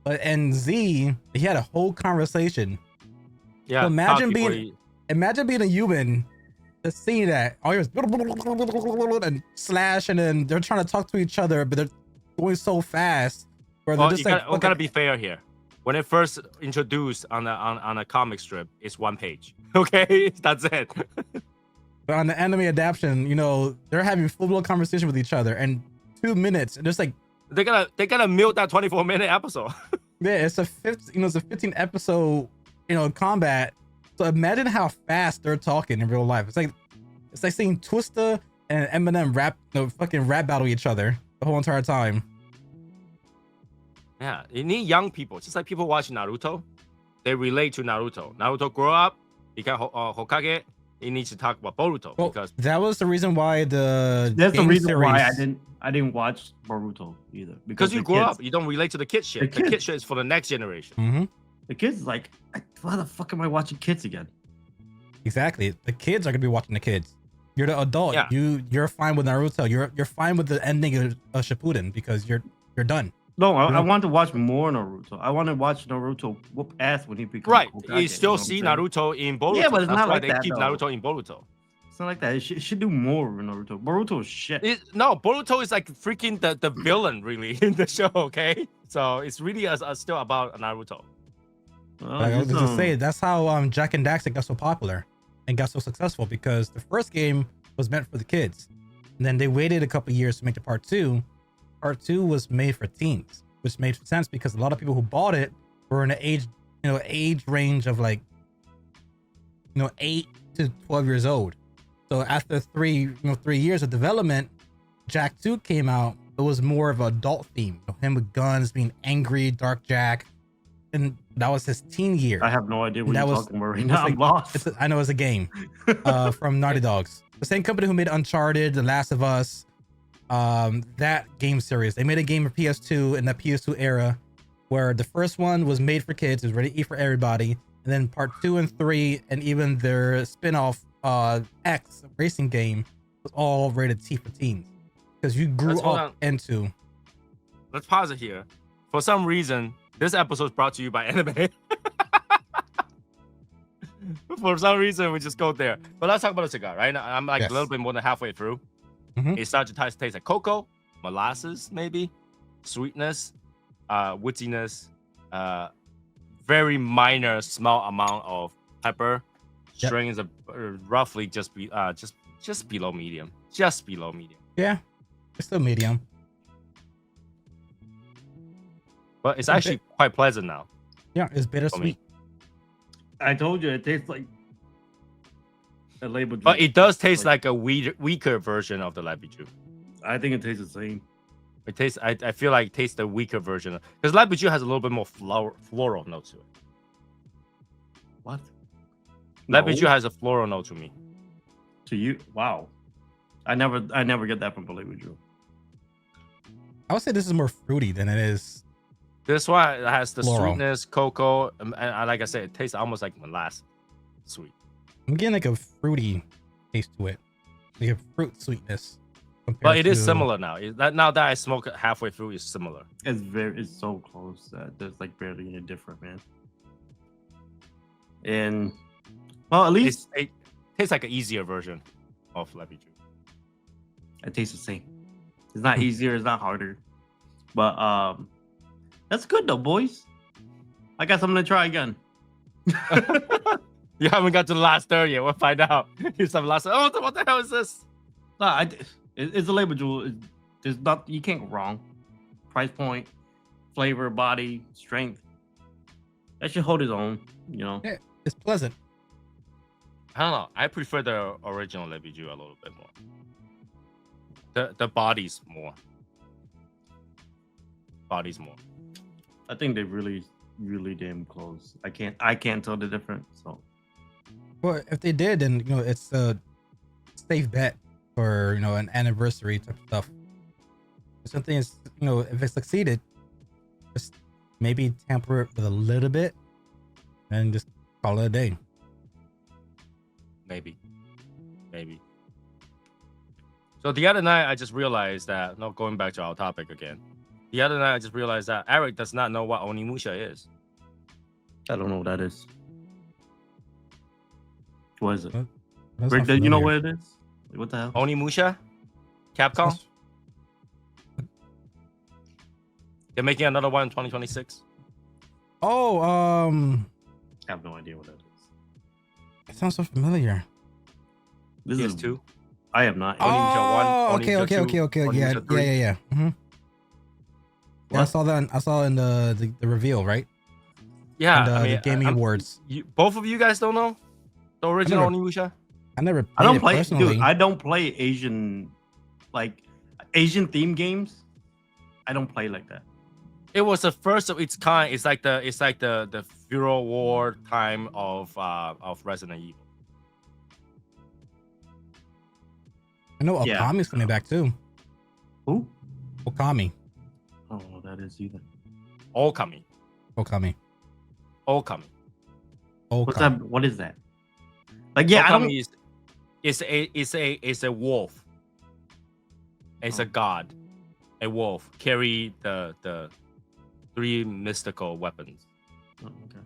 But in Z, he had a whole conversation. Yeah. So imagine being a human, just seeing that all yours and slash, and then they're trying to talk to each other, but they're going so fast. Where they're just we gotta be fair here. When it first introduced on a comic strip, it's 1 page. Okay, that's it. But on the anime adaptation, they're having full-blown conversation with each other, and 2 minutes, and just like they gotta milk that 24-minute episode. Yeah, it's a 15 episode, combat. So imagine how fast they're talking in real life. It's like seeing Twista and Eminem fucking rap battle each other the whole entire time. Yeah, you need young people, just like people watching Naruto. They relate to Naruto. Naruto grow up, become Hokage. He needs to talk about Boruto because that was the reason why that's the reason why I didn't watch Boruto either. Because you grow up, you don't relate to the kid shit. The kid shit is for the next generation. Mm-hmm. The kids is like, why the fuck am I watching kids again? Exactly. The kids are gonna be watching the kids. You're the adult. Yeah. You're fine with Naruto. You're fine with the ending of Shippuden because you're done. No, I want to watch more Naruto. I want to watch Naruto whoop ass when he becomes Hokage, you still see Naruto in Boruto. Yeah, but it's not like they that, keep Naruto in Boruto. It's not like that. It should do more with Naruto. Boruto is shit. Boruto is like freaking the villain really in the show. Okay, so it's really still about Naruto. I was just say that's how Jack and Daxter got so popular and got so successful, because the first game was meant for the kids, and then they waited a couple years to make the part 2. Part 2 was made for teens, which made sense because a lot of people who bought it were in the age range of 8 to 12 years old. So after 3 years of development, Jack 2 came out. It was more of an adult theme, him with guns, being angry, Dark Jack, and that was his teen year. I have no idea what you're talking about right now. I'm lost. I know it's a game from Naughty Dogs, the same company who made Uncharted, The Last of Us, that game series. They made a game for PS2 in that PS2 era where the first one was made for kids, it was ready to eat for everybody, and then part 2 and 3, and even their spin-off X racing game was all rated T for teens because you grew up into. Let's pause it here. For some reason, this episode is brought to you by anime. For some reason, we just go there. But let's talk about the cigar, right? I'm like a little bit more than halfway through. It starts to taste like cocoa, molasses, maybe, sweetness, wittiness, very minor, small amount of pepper. Strings are roughly just below medium. Just below medium. Yeah, it's still medium. But it's actually quite pleasant now. Yeah, it's bittersweet. I told you it tastes like a label. But it does taste like a weaker version of the Labiju. I think it tastes the same. It tastes. I feel like it tastes the weaker version because Labiju has a little bit more floral note to it. What? Labiju has a floral note to me. To you? Wow. I never get that from Labiju. I would say this is more fruity than it is. This one has the floral. Sweetness, cocoa, and like I said, it tastes almost like molasses. Sweet. I'm getting like a fruity taste to it, like a fruit sweetness. But it is similar now. Now that I smoke it halfway through, it's similar. It's so close that there's like barely any different, man. And well, at least it tastes like an easier version of Labiju. It tastes the same. It's not easier, it's not harder. But that's good though, boys. I got something to try again. You haven't got to the last third yet. We'll find out. Here's some last. Oh, what the hell is this? No, it's a label jewel. There's not. You can't go wrong. Price point, flavor, body, strength. That should hold its own. You know. Yeah, it's pleasant. I don't know. I prefer the original Labiju a little bit more. The body's more. Body's more. I think they really damn close. I can't tell the difference. So. Well, if they did, then it's a safe bet for an anniversary type of stuff. Something is if it succeeded, just maybe tamper it with a little bit, and just call it a day. Maybe. So the other night, I just realized that. Not going back to our topic again. The other night, I just realized that Eric does not know what Onimusha is. I don't know what that is. What is it? That's Rick, do you know what it is? What the hell? Onimusha? Capcom? They're making another one in 2026. Oh, I have no idea what that is. It sounds so familiar. This is PS2. I have not. Oh, okay. Yeah. Mm-hmm. Yeah, I saw that. I saw in the reveal, right? Yeah, and, the gaming awards. Both of you guys don't know the original Onimusha? I never. I don't play. Personally. Dude, I don't play Asian themed games. I don't play like that. It was the first of its kind. It's like the Feudal War time of Resident Evil. I know Okami's coming back too. Who? Okami. I don't know what that is either. Okami. What's that? What is that? Like, yeah, Okami is a wolf. It's a god. A wolf carry the 3 mystical weapons. Oh, okay.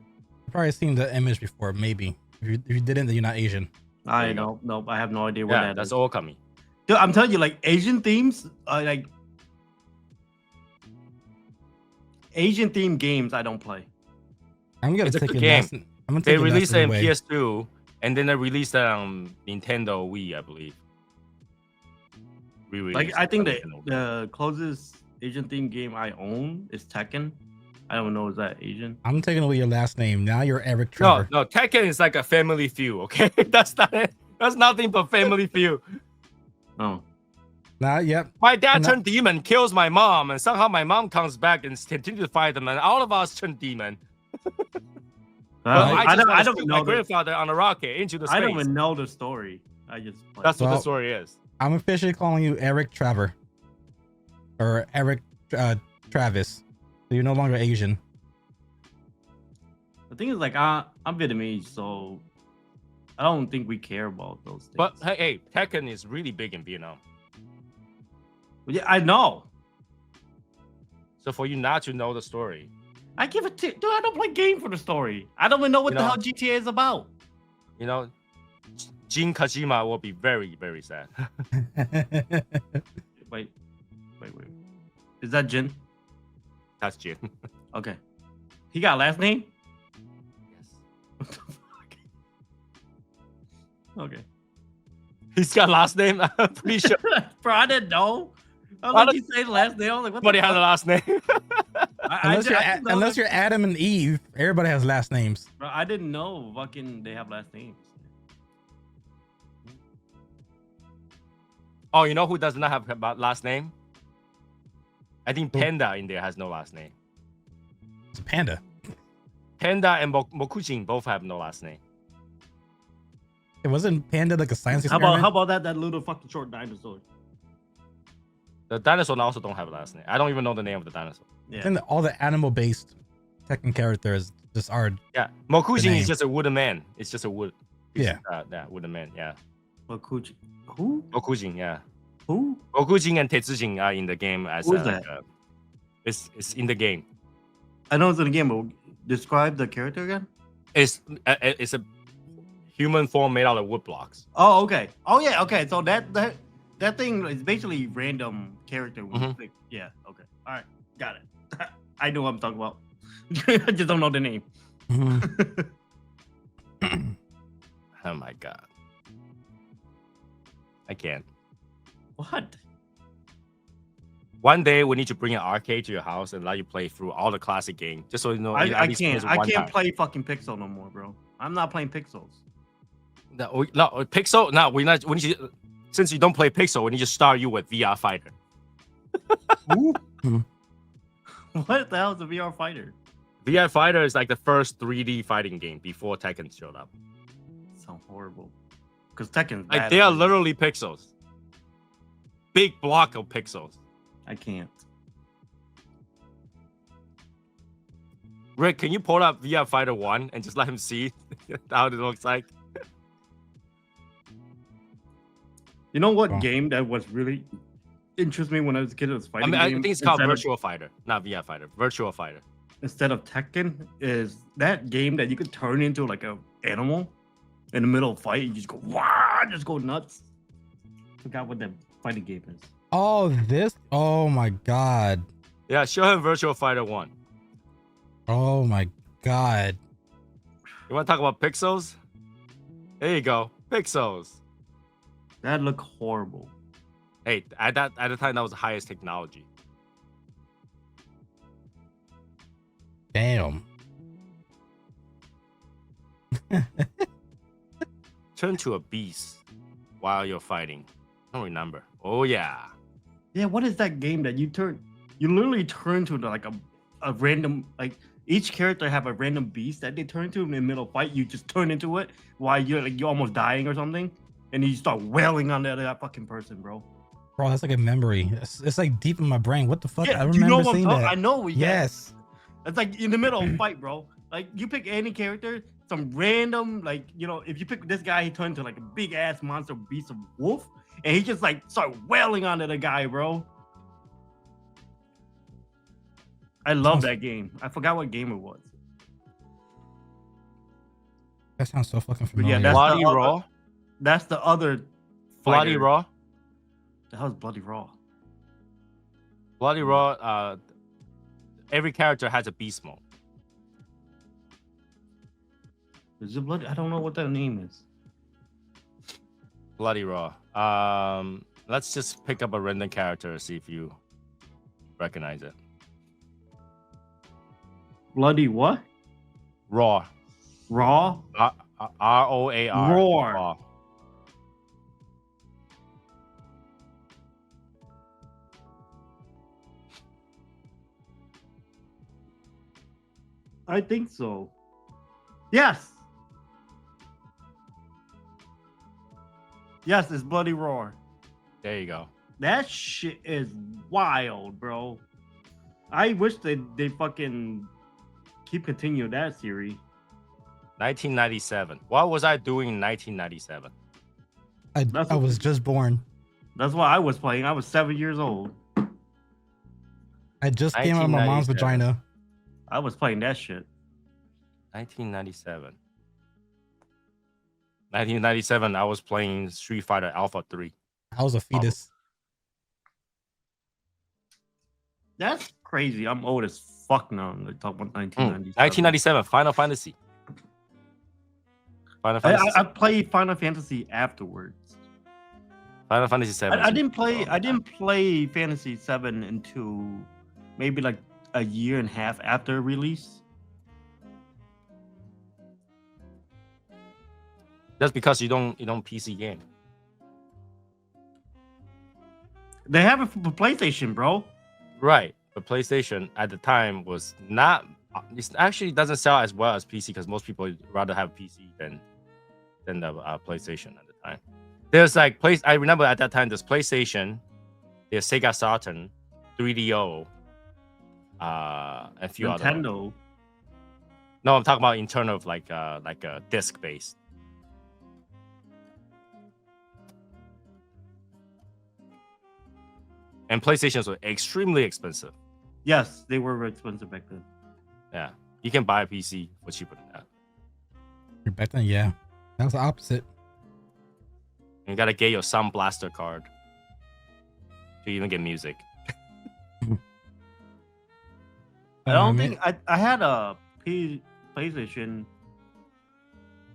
I've probably seen the image before. Maybe if you didn't, then you're not Asian. I know. Nope. I have no idea what that that's is. Okami. Dude, I'm telling you, like Asian themes, like Asian themed games, I don't play. I'm gonna It's a take good a game. lesson. I'm gonna They take a released it lesson in away. PS2, and then they released it on Nintendo Wii, I believe. Like, I think that the closest Asian themed game I own is Tekken. I don't know, is that Asian? I'm taking away your last name. Now you're Eric Trevor. No, Tekken is like a family feud, okay? That's not it. That's nothing but family feud. Oh. Yep. My dad turned demon, kills my mom, and somehow my mom comes back and continues to fight them, and all of us turn demon. I don't know. My grandfather on a rocket into the space. I don't even know the story. I just play. That's what the story is. I'm officially calling you Eric Trevor. Or Eric Travis. So you're no longer Asian. thing is, like, I'm Vietnamese, so I don't think we care about those things. But hey, Tekken is really big in Vietnam. Yeah, I know. So for you not to know the story, I give it to dude. I don't play game for the story. I don't even know what the hell GTA is about. you know, Jin Kajima will be very, very sad. Wait. Is that Jin? That's Jin. Okay. He got a last name? Yes. What the fuck? Okay. He's got last name. I'm pretty sure. Bro, I didn't know. I Why was like, you say the last name. I was like, what Everybody the has a fuck? last name. Unless you're Adam and Eve, everybody has last names. Bro, I didn't know fucking they have last names. Oh, you know who does not have a last name? I think Panda in there has no last name. It's a panda. Panda and Mokujin both have no last name. It wasn't Panda like a science How experiment? about that little fucking short dinosaur? The dinosaur also don't have a last name. I don't even know the name of the dinosaur. I Yeah. think that all the animal-based Tekken characters just are. Yeah, Mokujin name. is just a wooden man. It's just a wood. It's, Yeah. Wooden man. Yeah, Makuchi. Who? Mokujin. Yeah, Who? Mokujin and Tetsujin are in the game as. Who is that? It's in the game. I know it's in the game, but describe the character again. It's a human form made out of wood blocks. Oh, okay. Oh, yeah. Okay. So that thing is basically random character. When you click. Yeah. Okay. All right. Got it. I know what I'm talking about. I just don't know the name. Mhm. Oh my god, I can't. What? One day we need to bring an arcade to your house and let you play through all the classic games, just so you know. I can't play fucking Pixel no more, bro. I'm not playing Pixels. No, Pixel. No, we need to. Since you don't play Pixel, we need to start you with VR Fighter. What the hell is a VR fighter? VR Fighter is like the first 3D fighting game before Tekken showed up. Sounds horrible. Because Tekken's Like bad they are already. literally pixels. Big block of pixels. I can't. Rick, can you pull up VR Fighter 1 and just let him see how it looks like? You know what Oh. game that was really interested me when I was a kid? It was I fighting mean, I game think it's called instead of- Virtual Fighter, not VR Fighter. Virtual Fighter. instead of Tekken is that game that you could turn into like a animal in the middle of a fight. You just go wow, just go nuts. Forgot what that fighting game is. Oh, this. Oh my god. Yeah, show him Virtual Fighter 1. Oh my god. You want to talk about pixels? There you go, pixels. That looked horrible. Hey, at the time, that was the highest technology. Damn. Turn to a beast while you're fighting. I don't remember. Oh yeah. Yeah, what is that game that you literally turn to like a random, like each character have a random beast that they turn to in the middle of fight. You just turn into it while you're almost dying or something, and you start wailing on that fucking person, bro. Bro, that's like a memory. It's like deep in my brain. What the fuck? Yeah, I do you know remember what I'm seeing talking? that. I know. Yes. It's like in the middle of a fight, bro. Like you pick any character, some random, like, you know, if you pick this guy, he turns into like a big ass monster beast of wolf, and he just like start wailing onto the guy, bro. I love that game. I forgot what game it was. That sounds so fucking But yeah, familiar. that's Bloody the other- Raw. That's the other Bloody fighter. Raw. The hell's Bloody Raw? Bloody Raw. Every character has a beast mode. Is it Bloody? I don't know what that name is. Bloody Raw. Let's just pick up a random character, see if you recognize it. Bloody what? Raw. Raw? R-O-A-R. Roar. Raw. I think so. Yes. Yes, it's Bloody Roar. There you go. That shit is wild, bro. I wish they fucking keep continuing that series. 1997. What was I doing in 1997? I was just born. That's what I was playing. I was 7 years old. I just came out of my mom's 1997. vagina. I was playing that shit. 1997. 1997. I was playing Street Fighter Alpha 3. I was a fetus. That's crazy. I'm old as fuck now. They talk about 1997. 1997. Final Fantasy. Final Fantasy. I played Final Fantasy afterwards. Final Fantasy 7. I didn't play Fantasy 7 until maybe like a year and a half after release. That's because you don't PC game. They have it for PlayStation, bro. Right. But PlayStation at the time was not. It actually doesn't sell as well as PC because most people rather have PC than the PlayStation at the time. There's like I remember at that time there's PlayStation, there's Sega Saturn, 3DO, a few other. Nintendo. No, I'm talking about internal of like a disc based. And PlayStations were extremely expensive. Yes, they were very expensive back then. Yeah, you can buy a PC for cheaper than that. Back then, yeah, that was the opposite. You gotta get your Sound Blaster card to even get music. I don't think I had a PlayStation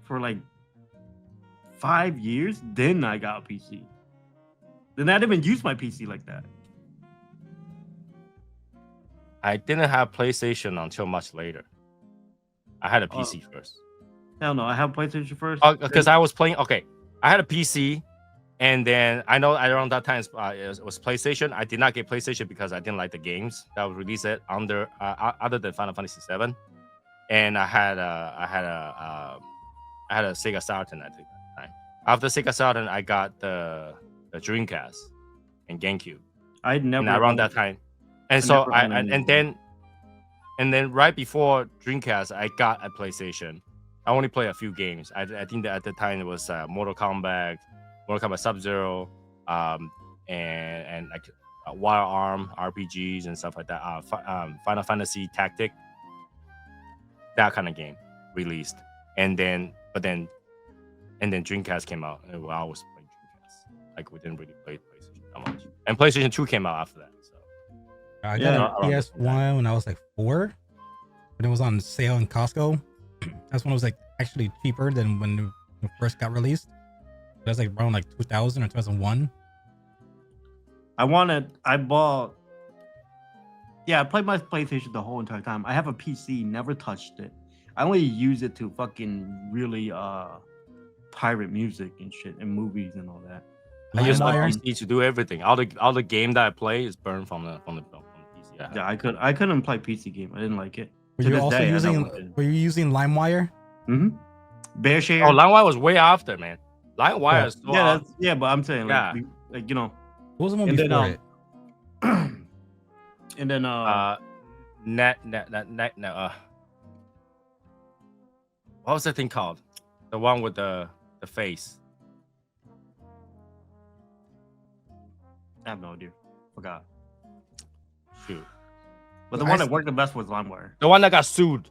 for like 5 years. Then I got a PC. Then I didn't even use my PC like that. I didn't have PlayStation until much later. I had a PC first. Hell no, I have PlayStation first. Because I was playing. Okay, I had a PC, and then I know around that time it was PlayStation. I did not get PlayStation because I didn't like the games that was released under other than Final Fantasy 7. And I had a Sega Saturn at the time. After Sega Saturn, I got the Dreamcast and GameCube. I never around that time, and so and then right before Dreamcast, I got a PlayStation. I only played a few games. I think that at the time it was Mortal Kombat Sub-Zero, and like Wild Arm RPGs and stuff like that. Final Fantasy Tactic, that kind of game released, and then Dreamcast came out, and I was playing Dreamcast. Like we didn't really play PlayStation that much, and PlayStation 2 came out after that. So I got a PS1 when I was like 4, when it was on sale in Costco. That's when it was like actually cheaper than when it first got released. That was like around like 2000 or 2001. I played my PlayStation the whole entire time. I have a PC, never touched it. I only use it to fucking really pirate music and shit and movies and all that. I use my PC to do everything. All the game that I play is burned from the PC. Yeah, I couldn't play PC game. I didn't like it. Were you using LimeWire? Mm-hmm. BearShare. Oh, LimeWire was way after, man. LimeWire is so but I'm saying like you know. What was the one before it? And then what was that thing called? The one with the face. I have no idea. Forgot. Shoot. But the one that worked the best was LimeWire. The one that got sued.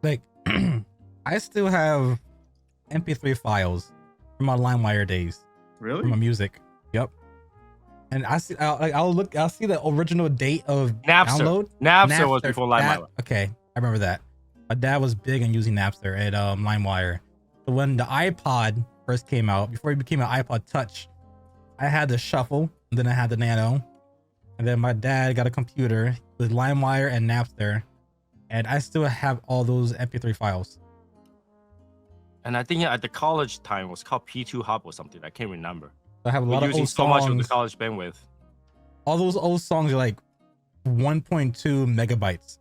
Like, I still have MP3 files from my LimeWire days. Really? From my music. Yep. And I'll see the original date of download. Napster was before LimeWire. Okay, I remember that. My dad was big on using Napster and LimeWire. So when the iPod first came out, before it became an iPod Touch, I had the Shuffle, and then I had the Nano, and then my dad got a computer with LimeWire and Napster, and I still have all those MP3 files. And I think at the college time it was called P2 Hub or something. I can't remember. I have a lot of old songs. So much of the college bandwidth. All those old songs are like 1.2 megabytes.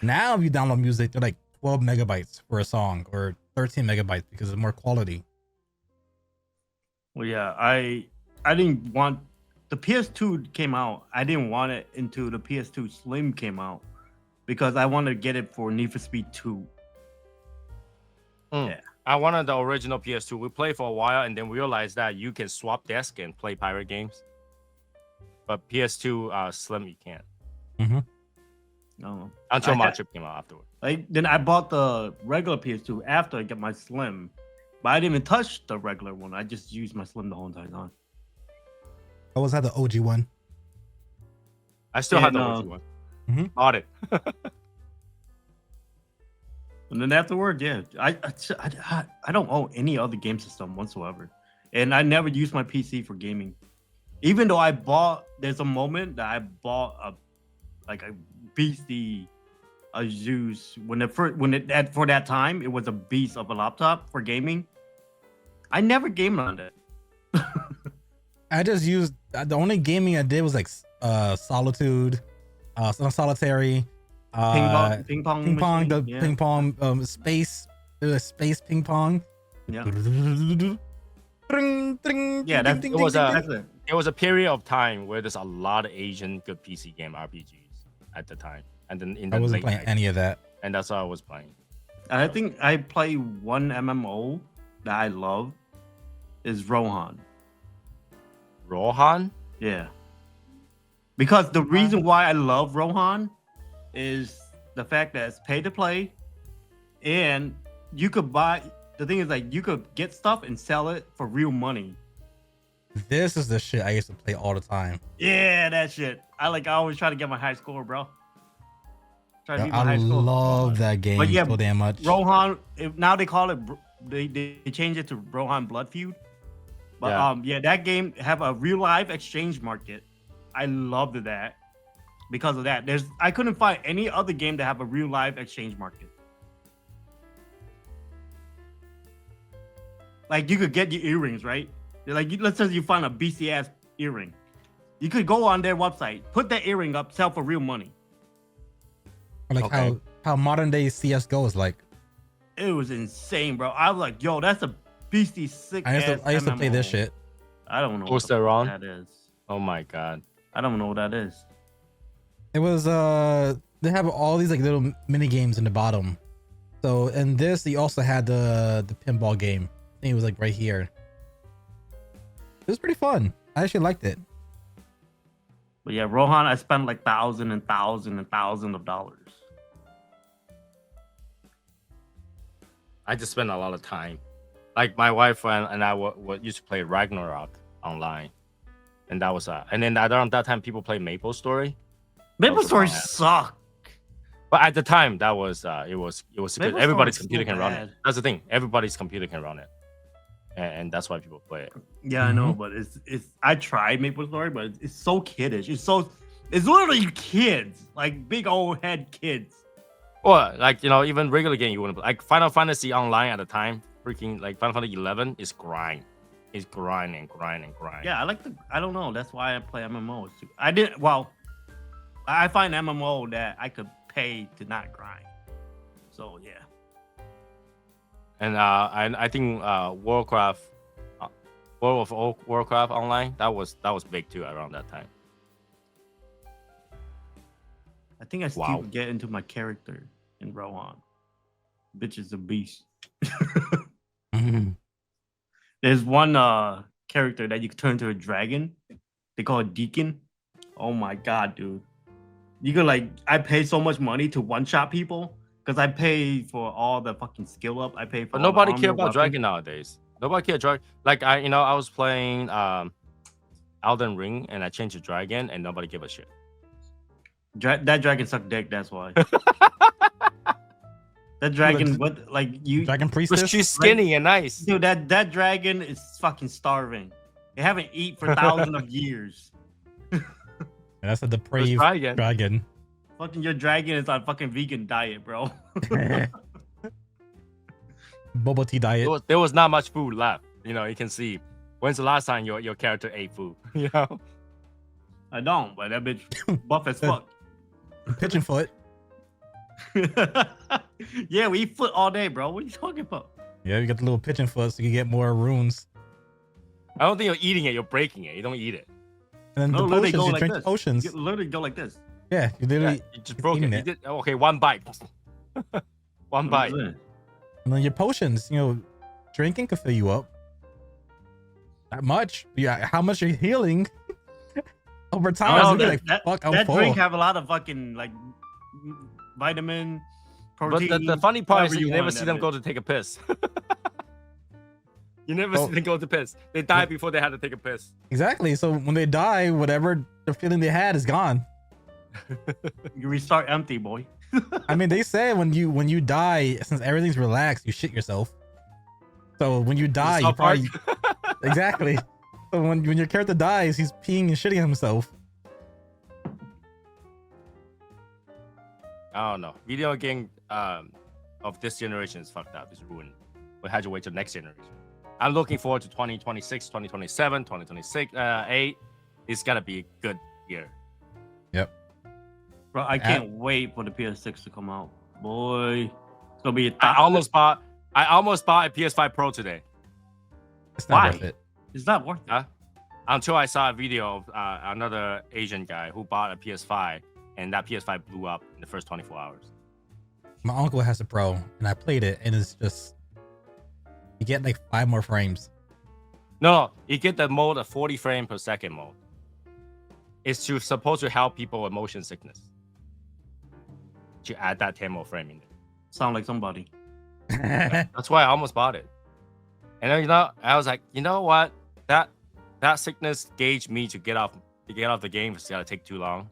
Now if you download music, they're like 12 megabytes for a song or 13 megabytes because it's more quality. Well, yeah, I didn't want the PS2 came out. I didn't want it until the PS2 Slim came out because I wanted to get it for Need for Speed 2. Yeah. I wanted the original PS2. We played for a while and then realized that you can swap desk and play pirate games. But PS2 Slim, you can't. Mm-hmm. No. Until my chip came out afterward. Then I bought the regular PS2 after I got my Slim. But I didn't even touch the regular one. I just used my Slim the whole entire time. I always had the OG one. I still have the OG one. Mm-hmm. Bought it. And then afterward, yeah, I don't own any other game system whatsoever, and I never used my PC for gaming. Even though there's a moment that I bought a beastie Zeus for that time it was a beast of a laptop for gaming. I never gamed on it. I just used the only gaming I did was like Solitude, Solitary. Ping pong, ping pong, space ping pong. Yeah, yeah. It was a period of time where there's a lot of Asian good PC game RPGs at the time, and then in the I wasn't playing any of that, and that's what I was playing. I think I play one MMO that I love is Rohan. Rohan? Yeah, because the reason why I love Rohan is the fact that it's pay to play, and you could buy. The thing is, like, you could get stuff and sell it for real money. This is the shit I used to play all the time. Yeah, that shit. I always try to get my high score, bro. I love that game so damn much. Rohan, now they call it. They changed it to Rohan Blood Feud. But that game have a real life exchange market. I loved that. Because of that, I couldn't find any other game that have a real life exchange market. Like, you could get your earrings, right? Let's say you find a BC ass earring, you could go on their website, put that earring up, sell for real money. Like how modern day CS:GO is like. It was insane, bro. I was like, yo, that's a beastie sick. I used to play this shit. I don't know what that is. Oh my god, I don't know what that is. It was they have all these like little mini games in the bottom. So in this you also had the pinball game. I think it was like right here. It was pretty fun. I actually liked it. But yeah, Rohan, I spent like thousands of dollars. I just spent a lot of time. Like my wife and I used to play Ragnarok online, and that was and then around that time people play Maple Story. Maple Story sucked. But at the time, that was it was good. Everybody's computer can run it. That's the thing. Everybody's computer can run it, and that's why people play it. Yeah, I know, but it's. I tried Maple Story, but it's so kiddish. It's literally kids, like big old head kids. Or like even regular game you wouldn't play. Like Final Fantasy Online at the time, freaking like Final Fantasy 11 is grind. It's grind and grind and grind. Yeah, I don't know. That's why I play MMOs too. I find MMO that I could pay to not grind. So yeah. And I think World of Warcraft Online that was big too around that time. I think I still get into my character in Rohan. Bitch is a beast. There's one character that you can turn into a dragon. They call it Deacon. Oh my god, dude. You could I pay so much money to one-shot people because I pay for all the fucking skill up. I pay for. But nobody care about dragon nowadays. Nobody care dragon. Like I was playing Elden Ring and I changed to dragon and nobody give a shit. That dragon sucked dick. That's why. That dragon, dragon priestess? But she's skinny and nice. Dude, that dragon is fucking starving. They haven't eaten for thousands of years. That's a depraved dragon. Fucking your dragon is on fucking vegan diet, bro. Bubble tea diet. There was not much food left. You can see. When's the last time your character ate food? I don't, but that bitch buff as fuck. Pigeon foot. Yeah, we eat foot all day, bro. What are you talking about? Yeah, you got the little pigeon foot so you get more runes. I don't think you're eating it, you're breaking it. You don't eat it. And then the potions, you drink the potions. You literally go like this. Yeah, you literally you just broke it. Okay, one bite. One bite. And then your potions, drinking could fill you up. Not much. Yeah, how much are you healing? Over time, Oh, you'll be like, fuck, I'm that full. drink have a lot of fucking like vitamin, protein. But the funny part is whatever you never want see in them that go bitch. to take a piss. You never see them go to piss. They die before they had to take a piss. Exactly. So when they die, whatever the feeling they had is gone. You restart empty, boy. I mean, they say when you die, since everything's relaxed, you shit yourself. So when you die, you South Park? probably exactly. So when your character dies, he's peeing and shitting himself. I don't know. Video game of this generation is fucked up. It's ruined. We had to wait till next generation. I'm looking forward to 2026, 2027, 2026, 8. It's gotta be a good year. Yep. Bro, I can't wait for the PS6 to come out. Boy, it's gonna be. I almost bought a PS5 Pro today. It's not Why? worth it. It's not worth it. Huh? Until I saw a video of another Asian guy who bought a PS5 and that PS5 blew up in the first 24 hours. My uncle has a Pro, and I played it, and it's just you get like 5 more frames. No, you get the mode of 40 frame per second mode. It's supposed to help people with motion sickness. To add that 10 more frame in there. Sound like somebody. That's why I almost bought it. And then, I was like, you know what? That sickness gauged me to get off the game. It's gotta take too long.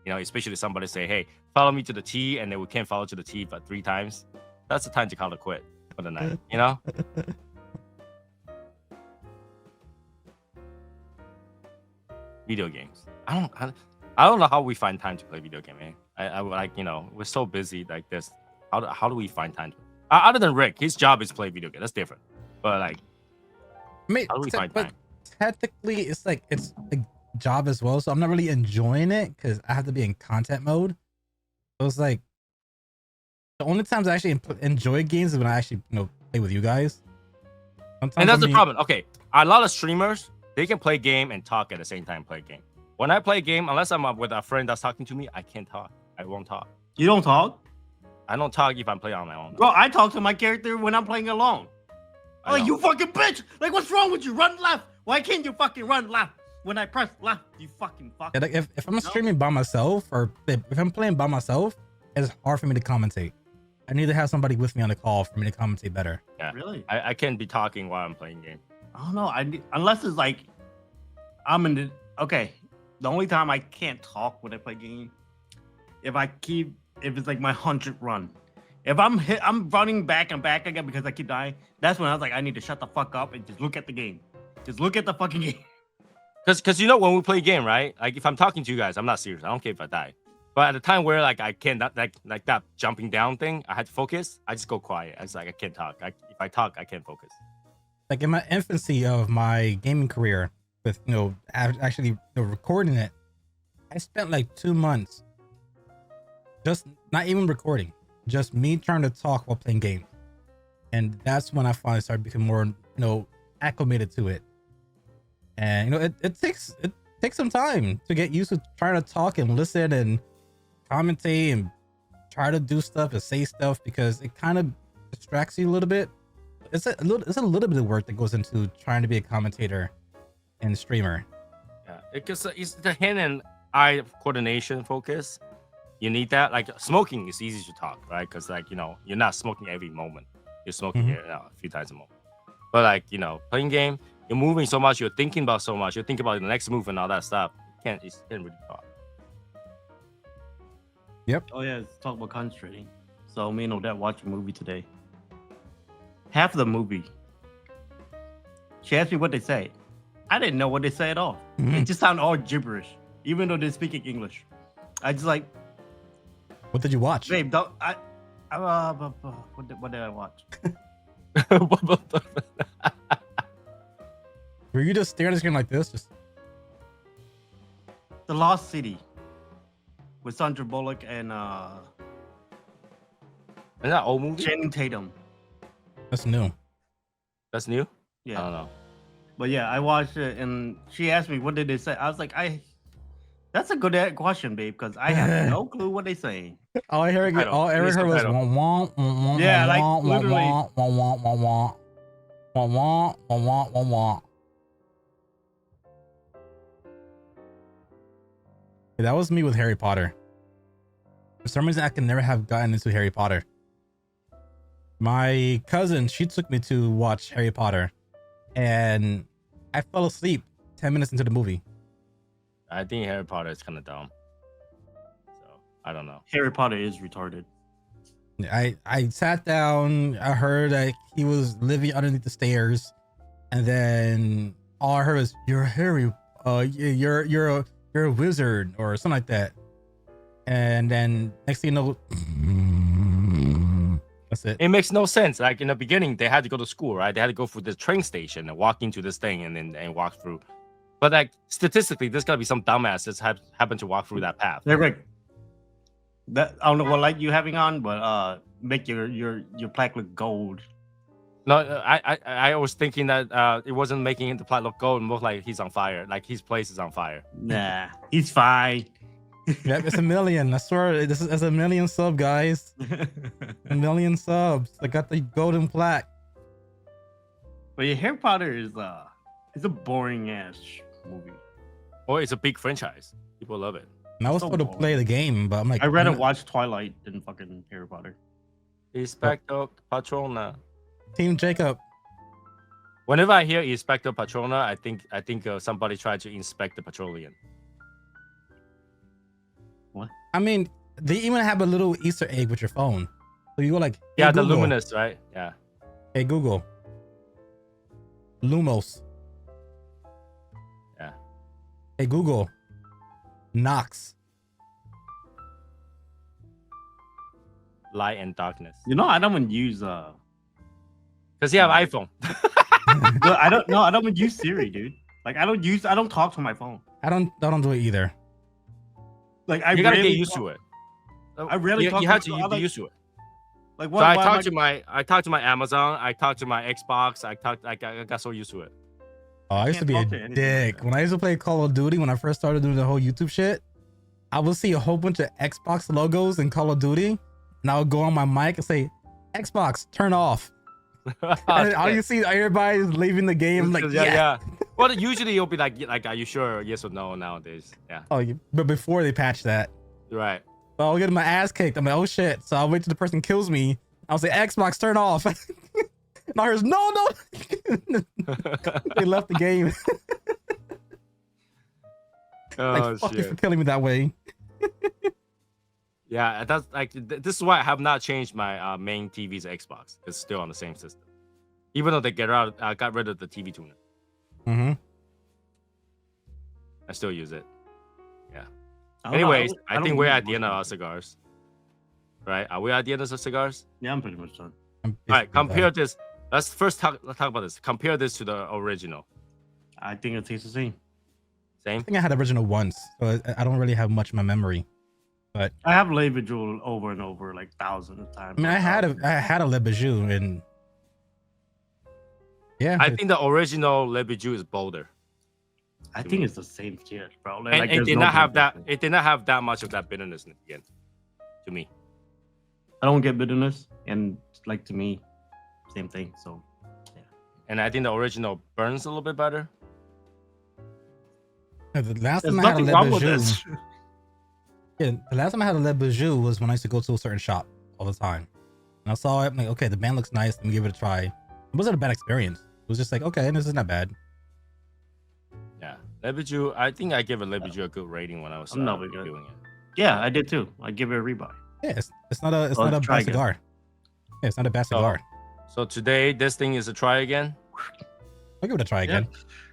Especially somebody say, hey, follow me to the T, and then we can't follow to the T but 3 times. That's the time to call it quit for the night. Video games. I don't know how we find time to play video game, man. I like, we're so busy like this. How do we find time to other than Rick, his job is play video game. That's different. But like, I mean, how do we find time? Technically, it's a job as well, so I'm not really enjoying it because I have to be in content mode. So it's like the only times I actually enjoy games is when I actually play with you guys. Sometimes And that's the problem. Okay, a lot of streamers, they can play game and talk at the same time. Play game. When I play game, unless I'm with a friend that's talking to me, I can't talk. I won't talk. You don't talk? I don't talk if I'm playing on my own. Bro, I talk to my character when I'm playing alone. I Like, know. you fucking bitch! Like, what's wrong with you? Run left! Why can't you fucking run left? When I press left, you fucking fuck. Yeah, like if I'm streaming by myself or if I'm playing by myself, it's hard for me to commentate. I need to have somebody with me on the call for me to commentate better. Yeah. Really? I can't be talking while I'm playing game. I don't know. Unless it's like, I'm in the... Okay. The only time I can't talk when I play game, if it's like my 100th run. If I'm running back and back again because I keep dying. That's when I was like, I need to shut the fuck up and just look at the game. Just look at the fucking game. Because when we play game, right? Like if I'm talking to you guys, I'm not serious. I don't care if I die. But at the time where like I can't like that jumping down thing, I had to focus. I just go quiet. I was like, I can't talk. If I talk, I can't focus. Like in my infancy of my gaming career, with actually recording it, I spent like 2 months just not even recording, just me trying to talk while playing games, and that's when I finally started becoming more acclimated to it. And it takes some time to get used to trying to talk and listen and commentate and try to do stuff and say stuff, because it kind of distracts you a little bit. It's a little bit of work that goes into trying to be a commentator and streamer. Yeah, because it's the hand and eye coordination focus. You need that. Like smoking is easy to talk, right? Because like you're not smoking every moment. You're smoking a few times a moment. But like playing game, you're moving so much. You're thinking about so much. You're thinking about the next move and all that stuff. You can't really talk. Yep. Oh yeah, let's talk about concentrating. So me and Odette watched a movie today. Half of the movie, she asked me what they say. I didn't know what they say at all. It just sounded all gibberish, even though they're speaking English. I just like, What did you watch? babe, don't what did I watch? Were you just staring at the screen like this? Just The Lost City with Sandra Bullock and Is that old movie? Channing Tatum. that's new. That's new. Yeah. I don't know. But yeah, I watched it and she asked me, what did they say? I was like, That's a good question, babe, because I have no clue what they're saying. All I heard was Subtitle. wah, wah, Yeah, like, wah, wah, literally. wah, wah, wah, wah, wah. Wah, wah, wah, wah, wah, wah. That was me with Harry Potter. For some reason, I can never have gotten into Harry Potter. My cousin, she took me to watch Harry Potter, and I fell asleep 10 minutes into the movie. I think Harry Potter is kind of dumb. So I don't know. Harry Potter is retarded. I sat down. I heard that he was living underneath the stairs, and then all I heard was, "You're Harry. You're a wizard," or something like that. And then next thing you know, that's it. It makes no sense. Like in the beginning, they had to go to school, right? They had to go through the train station and walk into this thing and walk through. But like statistically, there's gotta be some dumbass that's happened to walk through that path. They're like, that I don't know what light you having on, but make your plaque look gold. No, I was thinking that it wasn't making the plot look gold and look like he's on fire, like his place is on fire. Nah, he's fine. Yep, it's a million. I swear, this is a million sub, guys. A million subs. I got the golden plaque. But yeah, Harry Potter is a boring ass movie. Or it's a big franchise. People love it. And I was So supposed to boring. play the game, but I'm like, I'd rather watch Twilight than fucking Harry Potter. Inspector Patrona. Team Jacob. Whenever I hear Inspector Patrona, I think somebody tried to inspect the petroleum. I mean, they even have a little Easter egg with your phone. So you go like, hey, Yeah, the Google. luminous, right? Yeah. Hey Google. Lumos. Yeah. Hey Google. Knox. Light and darkness. You know, I don't even use Because you have iPhone. I don't even use Siri, dude. Like I don't talk to my phone. I don't do it either. Like I You gotta rarely get used talk- to it. I rarely you, talk you to have to myself. get used to it. Like So what? I talked to my Amazon. I talked to my Xbox. I got so used to it. Oh, I used to can't be a talk to anything like dick. that. When I used to play Call of Duty, when I first started doing the whole YouTube shit, I would see a whole bunch of Xbox logos in Call of Duty, and I would go on my mic and say, Xbox, turn off. And all you see, everybody's leaving the game. Like, yeah. Well, usually you'll be like, are you sure? Yes or no nowadays? Yeah. Oh, but before they patched that, You're right. so I'll get my ass kicked. I'm like, oh shit. So I'll wait till the person kills me. I'll say, Xbox, turn off. And I heard, no. They left the game. Oh Fuck you for shit. killing me that way. Yeah, that's like this is why I have not changed my main TV's Xbox. It's still on the same system, even though they got rid of the TV tuner. Mm-hmm. I still use it. I don't know, Anyways, I don't think we're use at the end of much. our cigars. Right? Are we at the end of the cigars? Yeah, I'm pretty much done. All right. Compare this. Let's first talk about this. Compare this to the original. I think it tastes the same. Same. I think I had original once, so I don't really have much in my memory. I have Le Jewel over and over like thousands of times. I mean, I had a Le Bijou, and yeah, I think the original Le Bijou is bolder. I think it's the same shit, bro. Like, And it there's did no not have big that. difference. It did not have that much of that bitterness in the end. To me. I don't get bitterness, and like to me, same thing. So And I think the original burns a little bit better. the last there's time I had a nothing Le wrong with Bijou, this. yeah, the last time I had a Le Bijou was when I used to go to a certain shop all the time, and I saw it. I'm like, okay, the band looks nice. Let me give it a try. It wasn't a bad experience. It was just like, okay, this is not bad. Yeah. Le Bijou, I think I gave a Le Bijou a good rating when I was I'm not very good. doing it. Yeah, I did too. I give it a rebuy. Yeah, it's not a Well, try bad again. cigar. Yeah, it's not a bad So- cigar. So today, this thing is a try again. I'll give it a try again.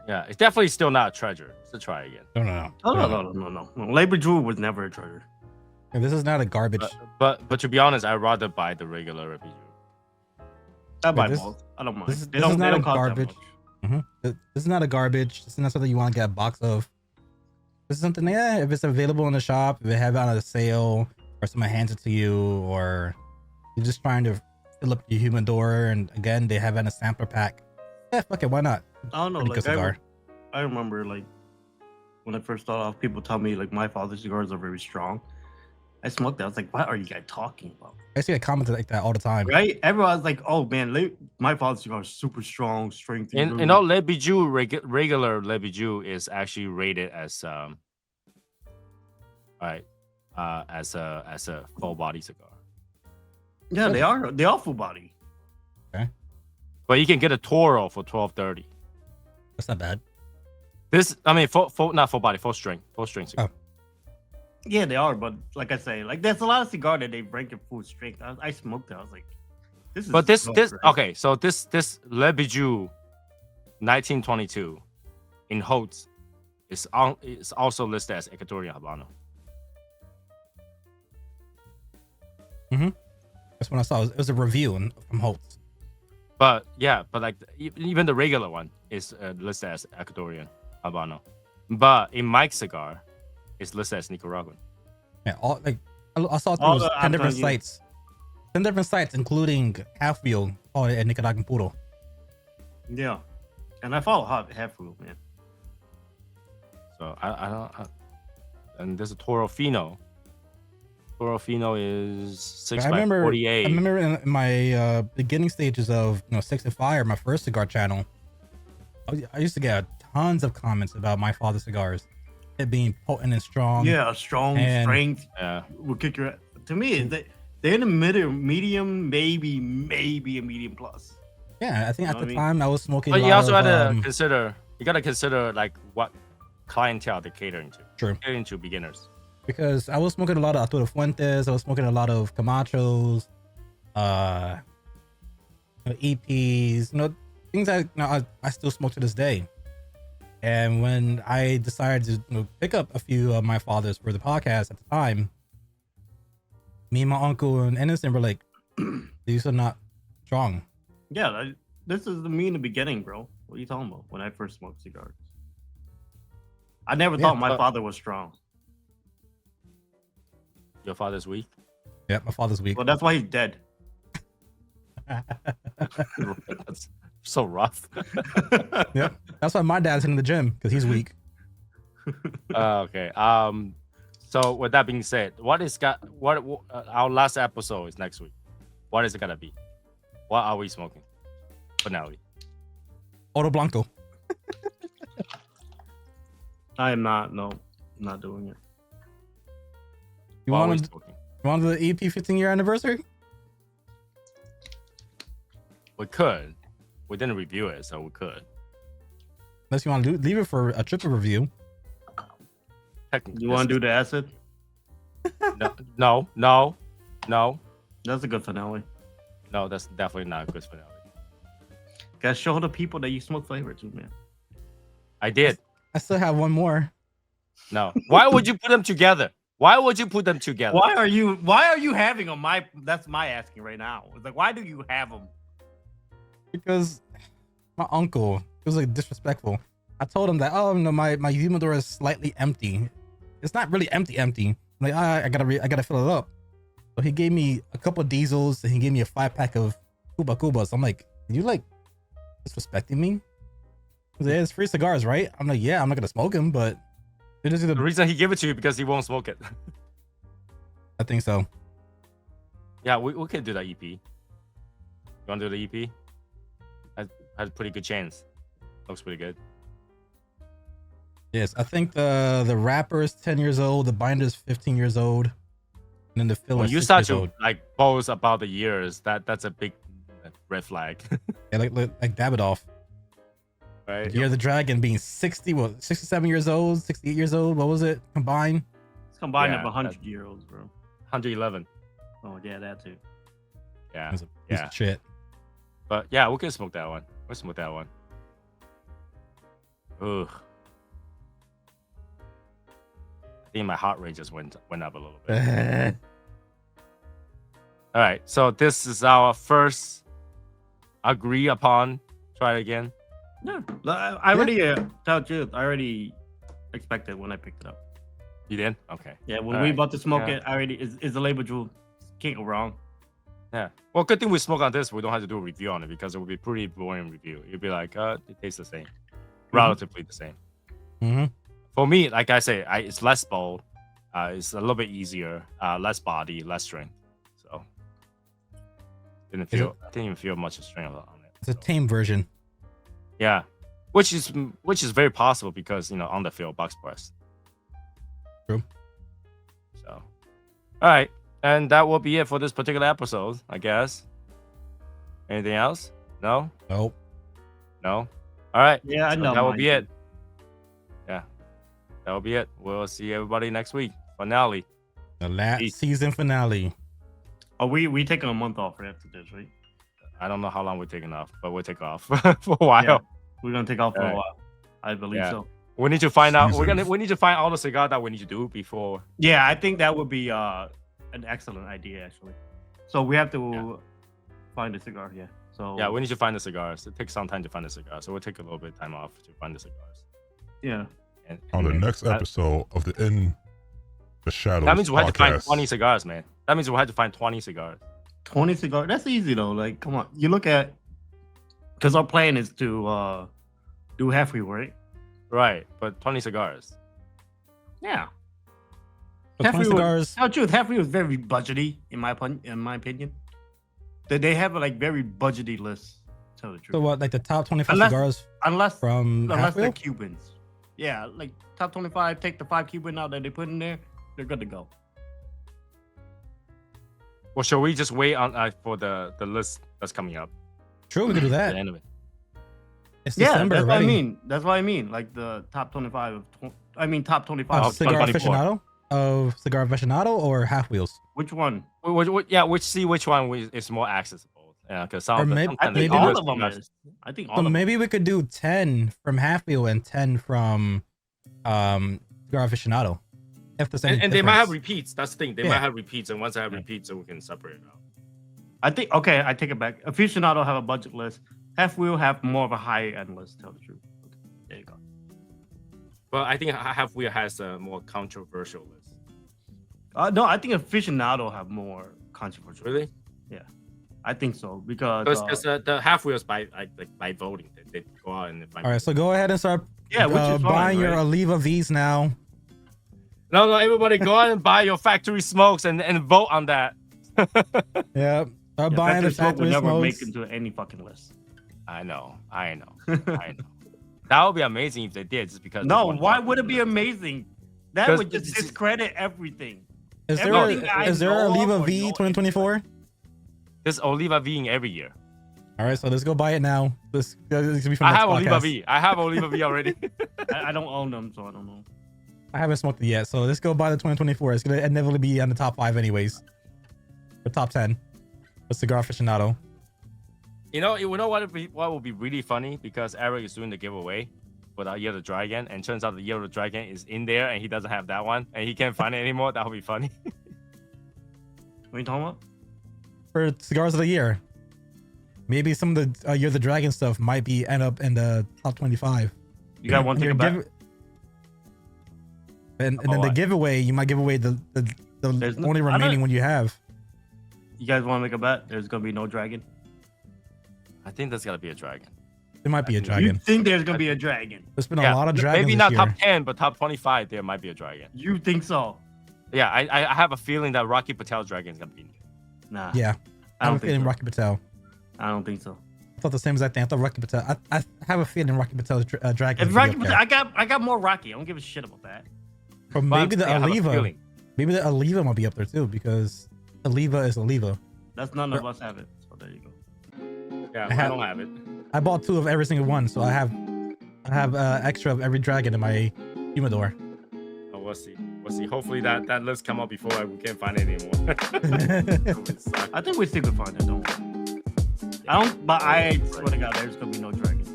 Yeah, it's definitely still not a treasure. It's a try again. No. No. Labor Jewel was never a treasure. Yeah, this is not a garbage. But to be honest, I'd rather buy the regular Le Bijou. I buy this- both. I don't mind. this is They don't not a cost that garbage. much. This is not a garbage. This is not something you want to get a box of. This is something, yeah, if it's available in the shop, if they have it on a sale, or someone hands it to you, or you're just trying to fill up your humidor, and again, they have it in a sampler pack. Yeah, fuck it, why not? I don't know. Pretty good Like cigar. I remember like when I first started off, people tell me like my father's cigars are very strong. I smoked that. I was like, what are you guys talking about? I see a comment like that all the time. Right? Everyone's like, oh man, my father's cigar is super strong, strength. You know, Le Bijou regular Le Bijou is actually rated as as a full body cigar. Yeah, they are. They are full body. Okay. But you can get a Toro for $12.30. That's not bad. This, I mean, not full body, full strength cigar. Oh. Yeah, they are. But like I say, like there's a lot of cigar that they break at full strength. I smoked it. I was like, this is. But this great. okay. So this Le Bijou 1922 in Hautes is also listed as Ecuadorian Habano. That's when I saw it was a review from Holtz. But yeah, but like even the regular one is listed as Ecuadorian Habano. But in Mike's cigar, it's listed as Nicaraguan. Yeah, all like I saw it was 10 different sites. 10 different sites, including Half Wheel, called it Nicaraguan Puro. Yeah, and I follow half wheel, man. So I don't. And there's a Toro Fino. Toro Fino is 6x48. I remember in my beginning stages of 6 and Fire, my first cigar channel, I used to get tons of comments about my father's cigars, it being potent and strong. Yeah, strong strength. Yeah, will kick your. To me, they're in the medium, maybe a medium plus. Yeah, I think at the time I was smoking. But you also had to consider. You gotta consider like what clientele they're catering to. True. Catering to beginners. Because I was smoking a lot of Arturo Fuentes, I was smoking a lot of Camachos, EPs, things that I still smoke to this day. And when I decided to pick up a few of my fathers for the podcast at the time, me and my uncle and Innocent were like, these are not strong. Yeah, this is me in the beginning, bro. What are you talking about? When I first smoked cigars, I never thought my father was strong. Your father's weak? Yeah, my father's weak. Well, that's why he's dead. That's so rough. Yep. That's why my dad's in the gym, because he's weak. Okay. So with that being said, what our last episode is next week. What is it gonna be? What are we smoking? Finale. Oro Blanco. I am not. No, not doing it. You wanted the EP 15-year anniversary? We could. We didn't review it, so we could. Unless you want to leave it for a triple review. You want to do the acid? No. That's a good finale. No, that's definitely not a good finale. Gotta show the people that you smoke flavor too, man. I did. I still have one more. No. Why would you put them together? Why would you put them together? Why are you having them? That's my asking right now. It's like, why do you have them? Because my uncle, he was like disrespectful. I told him that, my humidor is slightly empty. It's not really empty. I'm like, I gotta fill it up. So he gave me a couple of diesels and he gave me a 5-pack of Cubas. I'm like, are you like disrespecting me? He's like, it's free cigars, right? I'm like, yeah, I'm not gonna smoke them, but the reason he gave it to you because he won't smoke it. I think so. Yeah, we can do that EP. You want to do the EP? Has a pretty good chance. Looks pretty good. Yes, I think the wrapper is 10 years old, the binder is 15 years old, and then the filler. When you start to like boast about the years, that's a big red flag. Yeah, like Davidoff. Right. Year of the Dragon being 67 years old, 68 years old. What was it combined? It's combined of 100-year-olds, bro. 111. Oh yeah, that too. Yeah. That's a piece of shit. But yeah, we can smoke that one. We'll smoke that one. Ugh. I think my heart rate just went up a little bit. All right, so this is our first agree upon. Try it again. No, I already tell you the truth. I already expected when I picked it up. You did? Okay. Yeah, when we about to smoke it, I already is the label jewel. Can't go wrong. Yeah. Well, good thing we smoke on this. We don't have to do a review on it because it would be pretty boring review. You'd be like, it tastes the same, relatively the same. Mm-hmm. For me, like I say, it's less bold. It's a little bit easier. Less body, less strength. So I didn't even feel much strength on it. It's a tame version. Yeah, which is very possible because on the field box press. True. So, all right, and that will be it for this particular episode, I guess. Anything else? No. Nope. No. All right. Yeah, I so know. that will be it. Yeah, that will be it. We'll see everybody next week. Finale. The last season finale. Oh, we taking a month off after this, right? I don't know how long we're taking off, but we'll take off for a while. Yeah, we're gonna take off for All a right. while. I believe so. We need to find out. We need to find all the cigar that we need to do before. Yeah, I think that would be an excellent idea actually. So we have to find a cigar. Yeah. So yeah, we need to find the cigars. It takes some time to find the cigars, so we'll take a little bit of time off to find the cigars. Yeah. And On the next episode of the In the Shadows that means we have to find podcast. 20 cigars, man. That means we have to find 20 cigars. 20 cigars. That's easy though. Like, come on. You look at, because our plan is to do half wheel, right? Right, but 20 cigars. Yeah. So 20 cigars. Tell the truth, half wheel is very budgety in my opinion. They have a like very budgety list. Tell the truth. So what, like the top 25 Unless- cigars unless from unless they're Half-Wheel? Cubans. Yeah, like top 25. Take the 5 Cuban out that they put in there. They're good to go. Well, shall we just wait on for the list that's coming up True, we could do at that. the end of it? It's Yeah, December that's already. what I mean. That's what I mean. Like the top 25 of. Top 25. Of Cigar 2024. Aficionado? Of Cigar Aficionado or Half Wheels? Which one? See which one is more accessible. Yeah, because some Or of the- maybe- sometimes I think they maybe all do of them cigars. is. I think all But of them. maybe we could do 10 from Half Wheel and 10 from Cigar Aficionado. If there's any And they might have difference. repeats. That's the thing. They Yeah. might have repeats, and once they have repeats, so we can separate it out. I think okay. I take it back. Aficionado have a budget list. Half Wheel have more of a high end list. Tell the truth. Okay, there you go. But I think Half Wheel has a more controversial list. No, I think Aficionado have more controversial. Really? I think so because Because the Half Wheels by voting, they go out and they find. All right, so go ahead and start yeah, which is fine, buying your right? Oliva V's now. No, everybody go out and buy your factory smokes and vote on that. Yeah, start Yeah, buying the Smoke will factory never make smokes. into any fucking list. I know. That would be amazing if they did, just because. No, why would it be amazing? That 'Cause would just it's- discredit everything. Is there Everything I is there know of Oliva or V know 2024? There's Oliva V every year. All right, so let's go buy it now. This is be from I next have Oliva podcast. V. I have Oliva V already. I don't own them, so I don't know. I haven't smoked it yet, so let's go buy the 2024. It's gonna inevitably be on the top 5 anyways. The top 10. The Cigar Aficionado. You know what would be really funny, because Eric is doing the giveaway for the Year of the Dragon, and turns out the Year of the Dragon is in there, and he doesn't have that one, and he can't find it anymore. That would be funny. What are you talking about? For Cigars of the Year. Maybe some of the Year of the Dragon stuff might be end up in the top 25. You got one And thing your about give- and then the what? giveaway, you might give away the There's no- only I don't- remaining one you have. You guys want to make a bet? There's gonna be no dragon. I think there's gotta be a dragon. There might be a You dragon. think there's gonna be a dragon? There's been a lot of dragons Maybe this not year. top 10, but top 25. There might be a dragon. You think so? Yeah, I have a feeling that Rocky Patel's dragon is gonna be in there. Nah. Yeah, I I have don't a think feeling so. Rocky Patel. I don't think so. I thought the same exact thing. I thought Rocky Patel. I have a feeling Rocky Patel's dragon. If Rocky, I got more Rocky. I don't give a shit about that. Or But maybe the I have a Oliva. feeling. Maybe the Oliva might be up there too, because Oliva is Oliva. That's none of us have it. So there you go. Yeah, I I have- don't have it. I bought 2 of every single one, so I have extra of every dragon in my humidor. Oh, we'll see. Hopefully that list come up before we can't find it anymore. It would suck. I think we still could find it. Don't worry. I don't. But I swear to God, there's gonna be no dragon.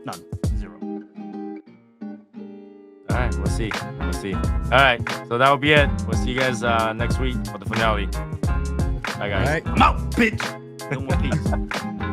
None. 0. All right, we'll see. All right, so that will be it. We'll see you guys next week for the finale. Bye, guys. All right. I'm out, bitch. No more peace.